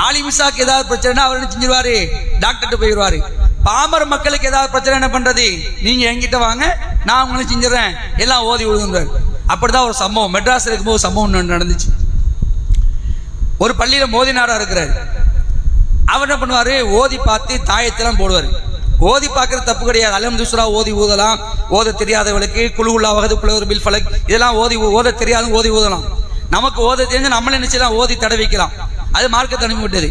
ஆலிமிசாக்கு ஏதாவது பிரச்சனைனா அவர் என்ன செஞ்சிருவாரு, டாக்டர்கிட்ட போயிடுவாரு. பாமர மக்களுக்கு ஏதாவது பிரச்சனை என்ன பண்றது, நீங்க என்கிட்ட வாங்க, நான் உங்களை செஞ்சிடறேன், எல்லாம் ஓதி விழுதுன்றாரு. அப்படிதான் ஒரு சம்பவம் மெட்ராஸ்ல இருக்கும்போது சம்பவம் நடந்துச்சு. ஒரு பள்ளியில மோதினாரா இருக்கிறாரு. அவர் என்ன பண்ணுவாரு, ஓதி பார்த்து தாயத்தெல்லாம் போடுவாரு. ஓதி பார்க்கறது தப்பு கிடையாது. அல்ஹம்துலில்லாஹ் ஓதி ஊதலாம். ஓத தெரியாதவர்களுக்கு குலுகுல்லா வகது குலவர் பில் ஃபலக் இதெல்லாம் ஓத தெரியாத ஓதி ஊதலாம். நமக்கு ஓத தெரிஞ்ச நம்மள நினைச்சலாம் ஓதி தடவிக்கலாம். அது மார்க்கத்தை அனுப்பி விட்டது.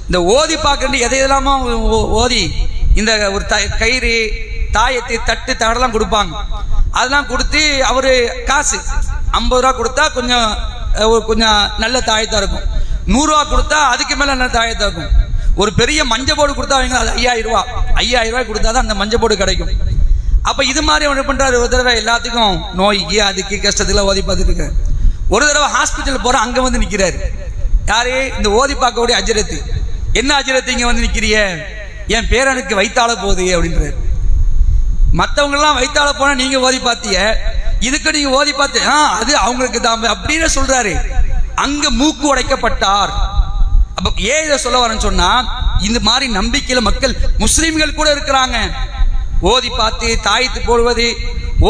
இந்த ஓதி பார்க்கறது எதையெல்லாமோ ஓதி இந்த ஒரு கயிறு, தாயத்தை, தட்டு, தடலாம் கொடுப்பாங்க. அதெல்லாம் கொடுத்து அவரு காசு 50 ரூபா கொடுத்தா கொஞ்சம் நல்ல தாயத்தா இருக்கும். 100 ரூபா கொடுத்தா அதுக்கு மேல நல்ல தாயத்தா இருக்கும். ஒரு பெரிய மஞ்சள் போர்டு கொடுத்தா அவங்க அது 5000 ரூபாய் கொடுத்தாதான் அந்த மஞ்சள் போர்டு கிடைக்கும். அப்ப இது மாதிரி என்ன பண்றாரு, ஒரு தடவை எல்லாத்துக்கும் நோய்க்கு அதுக்கு கஷ்டத்துக்குலாம் ஓதி பார்த்துட்டு இருக்காரு. ஒரு தடவை ஹாஸ்பிட்டல் போற, அங்க நிக்கிறாரு. யாரு, இந்த ஓதி பார்க்கக்கூடிய அஜரத்து. என்ன அஜரத்து இங்க நிக்கிறிய, என் பேரனுக்கு வைத்தாள போகுது அப்படின்றாரு. மற்றவங்க எல்லாம் வைத்தாள போனா நீங்க ஓதி பார்த்திய, இதுக்கு நீங்க ஓதி பார்த்து அது அவங்களுக்கு தான் அப்படின்னு சொல்றாரு. அங்க மூக்கு உடைக்கப்பட்டார். அப்ப ஏன் இதை சொல்ல வரேன்னு சொன்னா, இந்த மாதிரி நம்பிக்கையில மக்கள் முஸ்லிம்கள் கூட இருக்கிறாங்க. ஓதி பார்த்து தாயத்து போடுவது,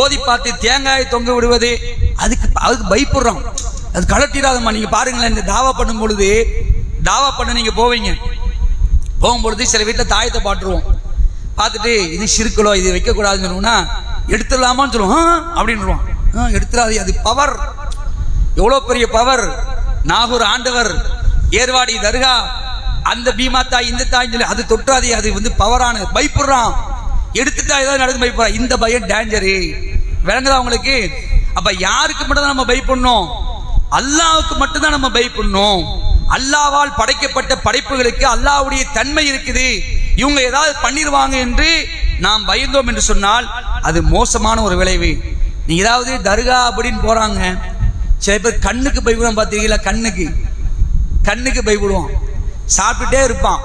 ஓதி பார்த்து தேங்காயை தொங்க விடுவது, அதுக்கு பயப்படுறோம். அது கலட்டிடாதம்மா. நீங்க பாருங்களேன், இந்த தாவா பண்ணும் பொழுது, தாவா பண்ண நீங்க போகும்பொழுது சில வீட்டில் தாயத்தை பாட்டுருவோம். பார்த்துட்டு இது ஷிர்க்குலோ, இது வைக்கக்கூடாதுன்னு சொல்லுவோம்னா, எடுத்துடலாமான்னு சொல்லுவோம். அப்படின்னுருவோம். எடுத்துடாது, அது பவர், எவ்வளோ பெரிய பவர். நாகூர் ஆண்டவர், ஏர்வாடி தர்கா, அந்த பீமா தாய், இந்த தாய் சொல்லி அது தொட்டாது, அது பவரான. பயப்படுறான், எடுத்துட்டா ஏதாவது நடந்து பயப்படுறான். இந்த பயம் டேஞ்சரு. விளங்குதா உங்களுக்கு? அப்ப யாருக்கு மட்டும் தான் நம்ம பயப்படணும், அல்லாஹ்வுக்கு மட்டும்தான் நம்ம பயப்படணும். அல்லாஹ்வால் படைக்கப்பட்ட படைப்புகளுக்கு அல்லாஹ்வுடைய தன்மை இருக்குது. இவங்க ஏதாவது பண்ணிடுவாங்க என்று நாம் பயந்தோம் என்று சொன்னால் அது மோசமான ஒரு விளைவு. நீங்க ஏதாவது தர்கா அப்படின்னு போறாங்க, சில பேர் கண்ணுக்கு பயப்படுவான். பார்த்தீங்களா, கண்ணுக்கு பயப்படுவான். சாப்பிட்டுட்டே இருப்பான்,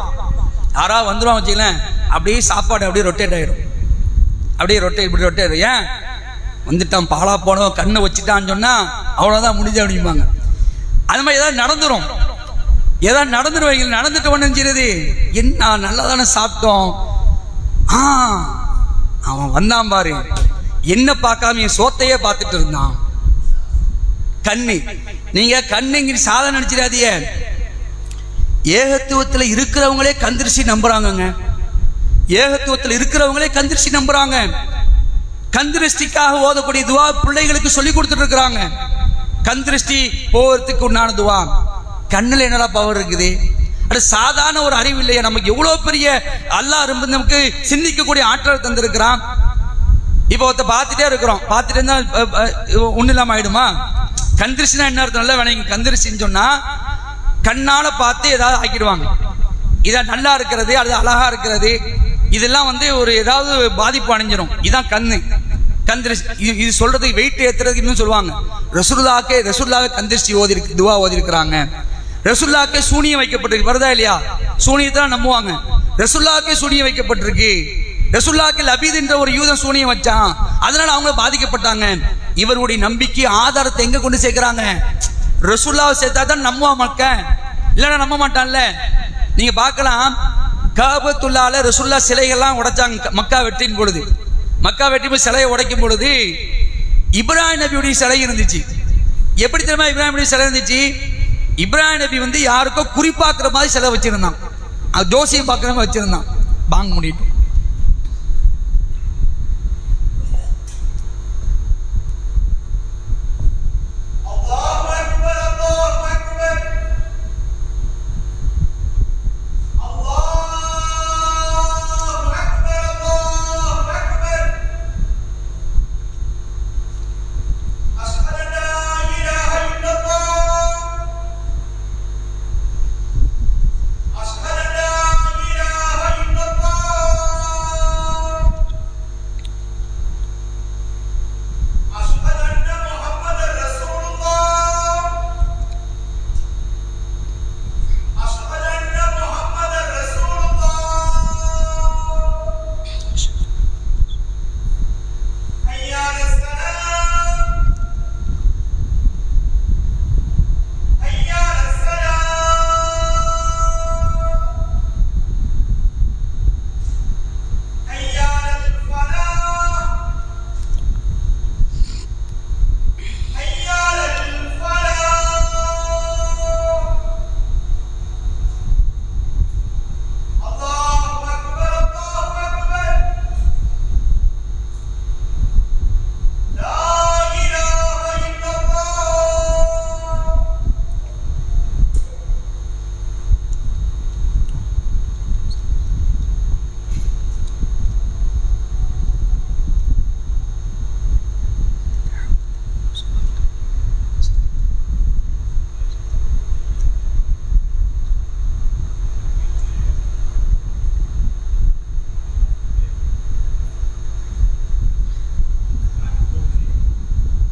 யாராவது வந்துடுவான் வச்சுக்கலாம், அப்படியே சாப்பாடு அப்படியே ரொட்டேட் ஆயிடும். இப்படி ரொட்டேட். ஏன் வந்துட்டான், பாலா போனோம், கண்ணை வச்சுட்டான்னு சொன்னா அவ்வளவுதான், முடிஞ்ச அப்படிம்பாங்க. அது மாதிரி ஏதாவது நடந்துரும். நடந்துட்டு ஒண்ணு செய்யுது, என்ன நல்லா தானே சாப்பிட்டோம், அவன் வந்தான் பாரு, என்ன பார்க்காம என் சோத்தையே பார்த்துட்டு இருந்தான். நீங்க கண்ணுங்க சாதனை நினைச்சிடாதீங்க. ஏகத்துவத்தில் இருக்கிறவங்களே கந்திருச்சி நம்புறாங்க. ஏகத்துவத்தில் இருக்கிறவங்களே கந்திருச்சி நம்புறாங்க. கந்திருஷ்டிக்காக ஓதக்கூடிய துவா பிள்ளைகளுக்கு சொல்லி கொடுத்துட்டு இருக்கிறாங்க. கந்திருஷ்டி போகிறதுக்கு உண்டான துவா. கண்ணுல என்னடா பவர் இருக்குது? அது சாதாரண ஒரு அறிவு இல்லையா? நமக்கு எவ்வளவு பெரிய அல்லாஹ் நமக்கு சிந்திக்கக்கூடிய ஆற்றல் தந்திருக்கிறான். இப்போ பார்த்துட்டே இருக்கிறோம், பார்த்துட்டு இருந்தா ஒன்னும் இல்லாம ஆயிடுமா? கந்திருஷ்டினா என்ன அர்த்தம்? நல்லா வேணாங்க. கந்திருஷ்டின்னு சொன்னா கண்ணால பார்த்து ஏதாவது ஆக்கிடுவாங்க. இதான் நல்லா இருக்கிறது, அது அழகா இருக்கிறது, இதெல்லாம் ஒரு ஏதாவது பாதிப்பு அடைஞ்சிடும். இதான் கந்திருஷ்டி. இது சொல்றதுக்கு வெயிட் ஏத்துறதுக்கு இன்னும் சொல்லுவாங்க. ரசூலுல்லாஹ் கந்திருஷ்டி துவா ஓதி இருக்கிறாங்க. ரசூலுல்லாஹ்க்கே சூனியம் வைக்கப்பட்டிருக்கு. வருதா இல்லையா? சூனியத்தான் நம்புவாங்க. ரசூலுல்லாஹ்க்கே சூனியம் வைக்கப்பட்டிருக்கு. ரசூலுல்லாஹ்க்கு லபீத் என்ற ஒரு யூதன் சூனியம் வச்சான், அதனால அவங்க பாதிக்கப்பட்டாங்க. இவருடைய நம்பிக்கை ஆதாரத்தை எங்க கொண்டு சேர்க்கிறாங்க? ரசூலுல்லாஹ் சேர்த்தா தான் நம்புவான் மக்கள், இல்லைன்னா நம்ப மாட்டான்ல. நீங்க பார்க்கலாம், காபத்துல்லாஹ்ல ரசூலுல்லாஹ் சிலைகள்லாம் உடைச்சாங்க. மக்கா வெற்றின் பொழுது, மக்கா வெற்றி போய் சிலையை உடைக்கும் பொழுது இப்ராஹிம் நபியுடைய சிலை இருந்துச்சு. எப்படி தெரியுமா இப்ராஹிம் நபியுடைய சிலை இருந்துச்சு? இப்ராஹிம் நபி யாருக்கோ குறிப்பாக்குற மாதிரி சிலை வச்சிருந்தான். அது ஜோசியம் பார்க்குறவங்க வச்சிருந்தான். பாங்க முடியும்.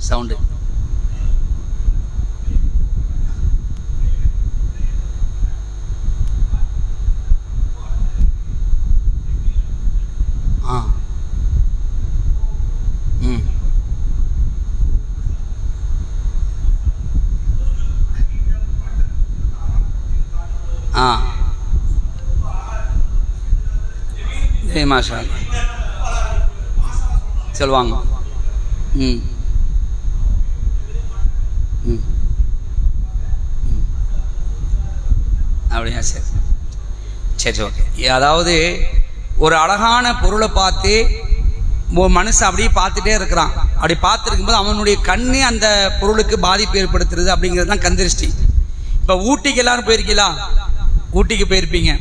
சவுண்டு மாஷா சொல்லுவாங்க. அப்படியா? சரி சரி ஓகே. அதாவது ஒரு அழகான பொருளை பார்த்து ஒரு மனுஷன் அப்படியே பார்த்துட்டே இருக்கிறான். அப்படி பார்த்துருக்கும்போது அவனுடைய கண்ணே அந்த பொருளுக்கு பாதிப்பு ஏற்படுத்துறது அப்படிங்கிறது தான் கந்திருஷ்டி. இப்போ ஊட்டிக்கு எல்லாரும் போயிருக்கீங்களா? ஊட்டிக்கு போயிருப்பீங்க,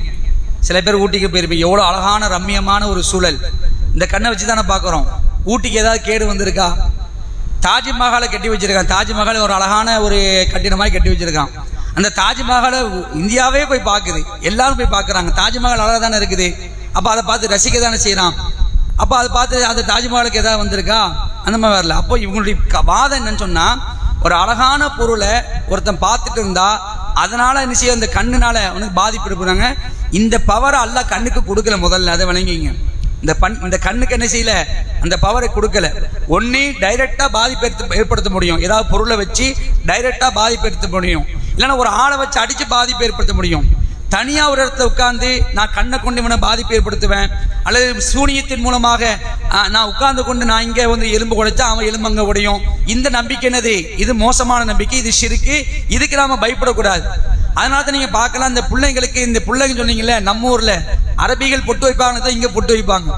சில பேர் ஊட்டிக்கு போயிருப்பீங்க. எவ்வளோ அழகான ரம்மியமான ஒரு சூழல். இந்த கண்ணை வச்சு தானே பார்க்குறோம். ஊட்டிக்கு ஏதாவது கேடு வந்திருக்கா? தாஜ்மஹாலை கட்டி வச்சிருக்கான். தாஜ்மஹால் ஒரு அழகான ஒரு கட்டிட மாதிரி கட்டி வச்சிருக்கான். அந்த தாஜ்மஹாலை இந்தியாவே போய் பார்க்குது, எல்லாரும் போய் பார்க்குறாங்க. தாஜ்மஹால் அழகாக தானே இருக்குது. அப்போ அதை பார்த்து ரசிக்க தானே செய்கிறான். அப்போ அதை பார்த்து அந்த தாஜ்மஹாலுக்கு ஏதாவது வந்திருக்கா? அந்த மாதிரி வரல. அப்போ இவங்களுடைய வாதம் என்னன்னு சொன்னால், ஒரு அழகான பொருளை ஒருத்தன் பார்த்துட்டு இருந்தா அதனால என்ன செய்ய, அந்த கண்ணுனால அவனுக்கு பாதிப்பு எடுக்கிறாங்க. இந்த பவரை அல்லாஹ் கண்ணுக்கு கொடுக்கல. முதல்ல அதை விளங்கிங்க. இந்த கண்ணுக்கு என்ன செய்யல, அந்த பவரை கொடுக்கல. ஒன்னு டைரக்டா பாதிப்பு ஏற்படுத்த முடியும், ஏதாவது பொருளை வச்சு டைரக்டா பாதிப்பு ஏற்படுத்த முடியும். இல்லைன்னா ஒரு ஆளை வச்சு அடிச்சு பாதிப்பு ஏற்படுத்த முடியும். தனியா ஒரு இடத்துல உட்கார்ந்து நான் கண்ணை கொண்டு இவனை பாதிப்பு ஏற்படுத்துவேன், அல்லது சூனியத்தின் மூலமாக நான் உட்கார்ந்து கொண்டு நான் இங்கே வந்து எலும்பு உடைச்சா அவன் எலும்பு அங்கே உடையும். இந்த நம்பிக்கை என்னது? இது மோசமான நம்பிக்கை, இது ஷிர்க்கு. இதுக்கு நாம பயப்படக்கூடாது. அதனால தான் நீங்க பார்க்கலாம், இந்த பிள்ளைங்களுக்கு, இந்த பிள்ளைங்க சொன்னீங்கல்ல, நம்ம ஊர்ல அரபிகள் பொட்டு வைப்பாங்க தான் இங்க பொட்டு வைப்பாங்க.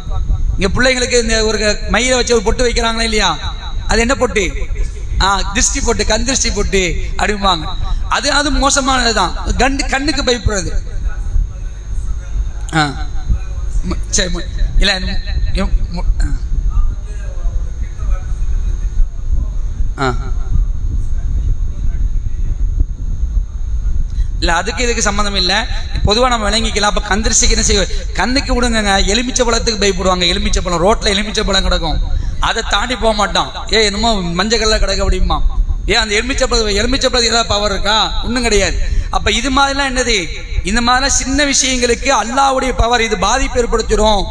இங்க பிள்ளைங்களுக்கு இந்த ஒரு மயிரை வச்சு ஒரு பொட்டு வைக்கிறாங்களா இல்லையா? அது என்ன பொட்டு? திருஷ்டி பொட்டு, கண் திருஷ்டி பொட்டு அப்படிம்பாங்க. அது மோசமானதுதான். கண்ணுக்கு பயப்படுறது. சரி இல்ல இல்ல, அதுக்கு இதுக்கு சம்மந்தம் இல்லை. பொதுவாக நம்ம விளங்கிக்கலாம். அப்போ கந்திரிசிக்கு என்ன செய்வோம்? கண்ணுக்கு விடுங்க. எலுமிச்சை பழத்துக்கு பயப்படுவாங்க. எலுமிச்சை பழம் ரோட்ல எலுமிச்சை பழம் கிடக்கும், அதை தாண்டி போக மாட்டான். என்னமோ மஞ்சள் கல்ல கிடக்கு அப்படிமா. அந்த எலுமிச்சை பழம் ஏதாவது பவர் இருக்கா? ஒன்றும் கிடையாது. அப்ப இது மாதிரிலாம் என்னது, இந்த மாதிரிலாம் சின்ன விஷயங்களுக்கு அல்லாஹ்வுடைய பவர் இது பாதிப்பு ஏற்படுத்திடும்.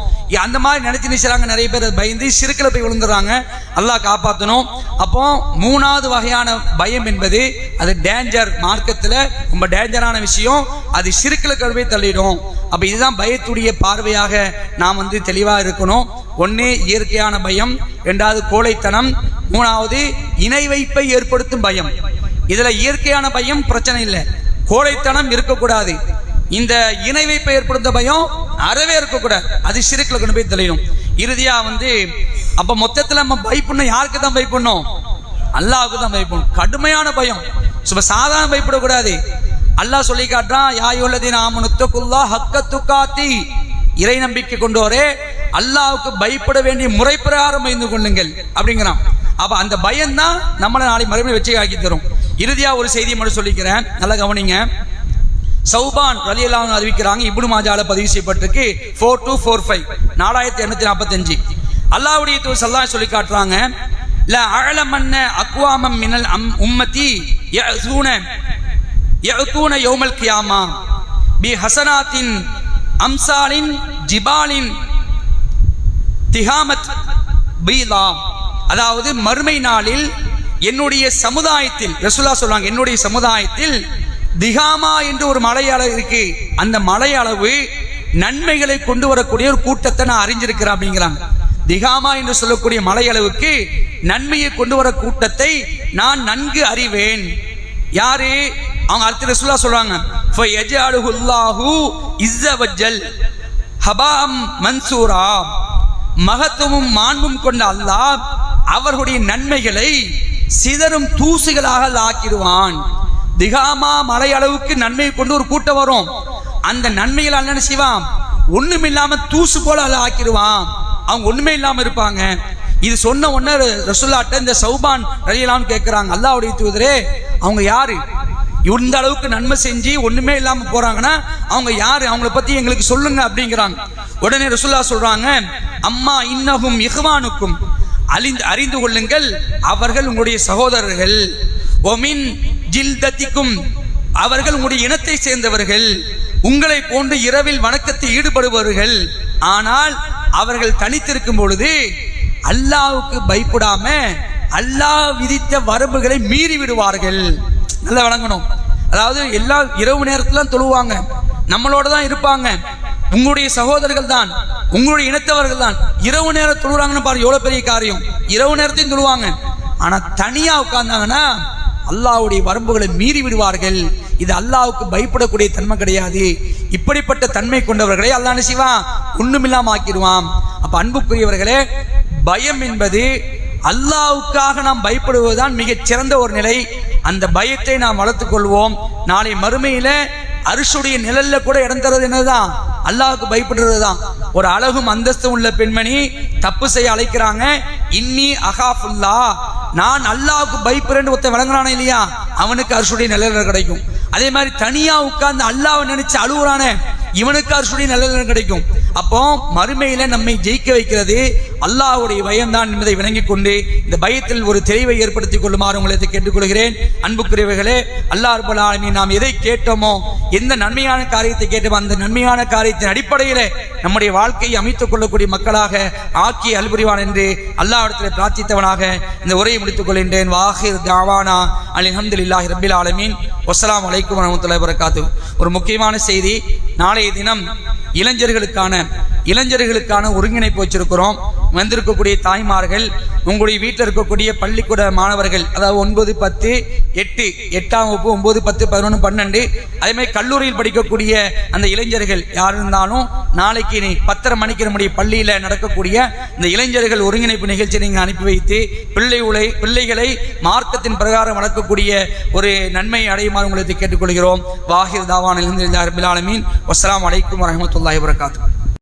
அந்த மாதிரி நினைச்சு நினைச்சாங்க நிறைய பேர், பயந்து சிறுக்கில் போய் விழுந்துடுறாங்க. அல்லாஹ் காப்பாற்றணும். அப்போ மூணாவது வகையான பயம் என்பது அது டேஞ்சர், மார்க்கத்தில் ரொம்ப டேஞ்சரான விஷயம். அது சிறுக்கில் கழுவை தள்ளிடும். அப்ப இதுதான் பயத்துடைய பார்வையாக நாம் வந்து தெளிவா இருக்கணும். ஒன்னு இயற்கையான பயம், இரண்டாவது கோழைத்தனம், மூணாவது இணை வைப்பை ஏற்படுத்தும் பயம். இதுல இயற்கையான பயம் பிரச்சனை இல்லை, கோழைத்தனம் இருக்கக்கூடாது. இந்த இணை வைப்பை ஏற்படுத்த பயம் அறவே இருக்கக்கூடாது, அது ஷிர்க்ல கொண்டு போய் தெளியும். இறுதியா அப்ப மொத்தத்துல நம்ம பயப்படணும். யாருக்கு தான் பயப்படணும்? அல்லாஹ்வுக்கு தான் பயப்படணும். கடுமையான பயம், சாதாரண பயப்படக்கூடாது. அல்லாஹ் சொல்லி காட்டுறான், யா அய்யுஹல்லதீன ஆமனு தக்குல்லாஹ ஹக்க துகாத்தி, இறை நம்பிக்கை கொண்டோரே அல்லாஹ்வுக்கு பயப்பட வேண்டிய முறை பிரகாரம் பயந்து கொள்ளுங்கள் அப்படிங்கிறான். அப்ப அந்த பயம் தான் நம்மளை நாளை மறுபடியும் வெற்றி ஆக்கி தரும். இறுதியா ஒரு செய்தியை மட்டும் சொல்லிக்கிறேன், நல்லா கவனிங்க. சௌபான் ரலியல்லாஹு அன்ஹு அறிவிக்கிறாங்க, இப்னு மாஜால பதிவு செய்யப்பட்டிருக்கு 4245 4845. அல்லாஹ்வுடைய தூதர் ஸல்லல்லாஹு சொல்லி காட்டுறாங்க, லா அஅலமன்ன அக்வாமம் மினல் உம்மதி யஅதூன யௌமல் கியாமா பி ஹஸனாத்தின் அம்சாலின் ஜிபாலின் திஹாமத் பீலா. அதாவது மறுமை நாளில் என்னுடைய சமுதாயத்தில், ரசூலுல்லாஹ் சொல்றாங்க, என்னுடைய சமுதாயத்தில் திகாமா என்று ஒரு மலை அளவு இருக்கு, அந்த மலை அளவு நன்மைகளை கொண்டு வரக்கூடிய ஒரு கூட்டத்தை நான் அறிஞ்சிருக்கிறேன் அப்படிங்கிறாங்க. திகாமா என்று சொல்லக்கூடிய மலை அளவுக்கு நன்மையை கொண்டு வர கூட்டத்தை நான் நன்கு அறிவேன். யாரு? அவங்க அடுத்த ரசூலுல்லாஹ் சொல்றாங்க, ஃபயஜஅலுஹுல்லாஹு இஸ்ஸ வஜல் ஹபாம் மன்சூரா. மகத்துவமும் மாண்பும் கொண்ட அல்லாஹ் அவர்களுடைய நன்மைகளை சிதறும் தூசுகளாக ஆக்கிடுவான். திகாமா மலை அளவுக்கு நன்மையை கொண்டு ஒரு கூட்டம் வரும், அந்த நன்மைகள் அல்ல செய்வான், ஒண்ணுமே இல்லாம தூசு போல ஆக்கிடுவான். அவங்க ஒண்ணுமே இல்லாம இருப்பாங்க. இது சொன்ன உடனே ரசூலுல்லாஹ் இந்த சௌபான் ரலியல்லாஹு கேட்கிறாங்க, அல்லாஹ்வுடைய தூதரே அவங்க யாரு? இந்த அளவுக்கு நன்மை செஞ்சு ஒண்ணுமே இல்லாம போறாங்கன்னா அவங்க யாரு? அவங்கள பத்தி எங்களுக்கு சொல்லுங்க அப்படிங்கிறாங்க. உடனே ரசூலுல்லாஹ் சொல்றாங்க, அம்மா இன்னஹும் இஹ்வானுக்கும், அறிந்து கொள்ளுங்கள் அவர்கள் உங்களுடைய சகோதரர்கள். ஒமின் ஜில்தத்திக்கும், அவர்கள் உங்களுடைய இனத்தை சேர்ந்தவர்கள். உங்களை போன்று இரவில் வணக்கத்தில் ஈடுபடுபவர்கள். ஆனால் அவர்கள் தனித்திருக்கும் பொழுது அல்லாஹ்வுக்கு பயப்படாம அல்லாஹ் விதித்த வரம்புகளை மீறி விடுவார்கள். நல்லா வணங்கணும். அதாவது எல்லா இரவு நேரத்துல தொழுவாங்க, நம்மளோட தான் இருப்பாங்க, உங்களுடைய சகோதரர்கள் தான், உங்களுடைய இனத்தவர்கள் தான். இரவு நேரம் தொழுறாங்கன்னு பாருங்க, எவ்வளவு பெரிய காரியம். இரவு நேரத்தையும் தொழுவாங்க, ஆனா தனியா உட்கார்ந்தாங்கன்னா அல்லாஹ்வுடைய வரம்புகளை மீறி விடுவார்கள். இது அல்லாஹ்வுக்கு பயப்படக்கூடிய தன்மை கிடையாது. இப்படிப்பட்ட தன்மை கொண்டவர்களை அல்லாஹ் என்ன செய்வான்? ஒண்ணுமில்லாம ஆக்கிடுவான். அப்ப அன்புக்குரியவர்களே, பயம் என்பது அல்லாஹ்வுக்காக நாம் பயப்படுவதுதான் மிகச் சிறந்த ஒரு நிலை. அந்த பயத்தை நாம் வளர்த்துக் கொள்வோம். நாளை மறுமையில அரிசுடைய நிழல்ல கூட இடம் தருவது என்னதுதான்? அல்லாஹ்வுக்கு பயப்படுறது தான். ஒரு அழகும் அந்தஸ்து உள்ள பெண்மணி தப்பு செய்ய அழைக்கிறாங்க, இன்னி அகாஃபுல்லா, நான் அல்லாஹ்வுக்கு பயப்படுறேன்னு ஒருத்தன் விளங்குறானே இல்லையா, அவனுக்கு அரிசுடைய நிழல் கிடைக்கும். அதே மாதிரி தனியா உட்கார்ந்து அல்லாஹ்வை நினைச்சு அழுகுறானே, இவனுக்கு அரிசுடைய நிழல் கிடைக்கும். அப்போ மறுமையில நம்மை ஜெயிக்க வைக்கிறது அல்லாஹ்வுடைய பயம்தான் என்பதை விளங்கிக் கொண்டு இந்த பயத்தில் ஒரு தெளிவை ஏற்படுத்திக் கொள்ளுமாறு உங்களை கேட்டுக்கொள்கிறேன். அன்புக்குரியவர்களே, அல்லாஹ் ரப்பல் ஆலமீன் நாம் எதை கேட்டோமோ, எந்த நன்மையான காரியத்தை கேட்டோமோ, அந்த நன்மையான காரியத்தின் அடிப்படையிலே நம்முடைய வாழ்க்கையை அமைத்துக் கொள்ளக்கூடிய மக்களாக ஆக்கி அல்புரிவான் என்று அல்லாஹ்விடத்தில் பிரார்த்தித்தவனாக இந்த உரையை முடித்துக் கொள்கின்றேன். வாஹிர் தாவானா அல்ஹம்துலில்லாஹி ரப்பில் ஆலமீன். வஸ்ஸலாமு அலைக்கும் வரஹ்மத்துல்லாஹி வபரகாத்துஹு. ஒரு முக்கியமான செய்தி, நாளைய தினம் இளைஞர்களுக்கான ஒருங்கிணைப்பு வச்சிருக்கிறோம். வந்திருக்கக்கூடிய தாய்மார்கள், உங்களுடைய வீட்டில் இருக்கக்கூடிய பள்ளிக்கூட மாணவர்கள், அதாவது 9, 10, 8, 8ஆம் வகுப்பு, 9, 10, 11, 12, அதே மாதிரி கல்லூரியில் படிக்கக்கூடிய அந்த இளைஞர்கள் யார் இருந்தாலும் நாளைக்கு 10:30 மணிக்கு நம்முடைய பள்ளியில நடக்கக்கூடிய இந்த இளைஞர்கள் ஒருங்கிணைப்பு நிகழ்ச்சியை நீங்கள் அனுப்பி வைத்து பிள்ளைகளை மார்க்கத்தின் பிரகாரம் வளர்க்கக்கூடிய ஒரு நன்மை அடையுமாறு உங்களுக்கு கேட்டுக்கொள்கிறோம். வாஹிர் தாவான் அல்ஹம்துலில்லாஹி ரப்பில் ஆலமீன். வஸ்ஸலாமு அலைக்கும் வரஹ்மத்துல்லாஹி வபரகாத்துஹு.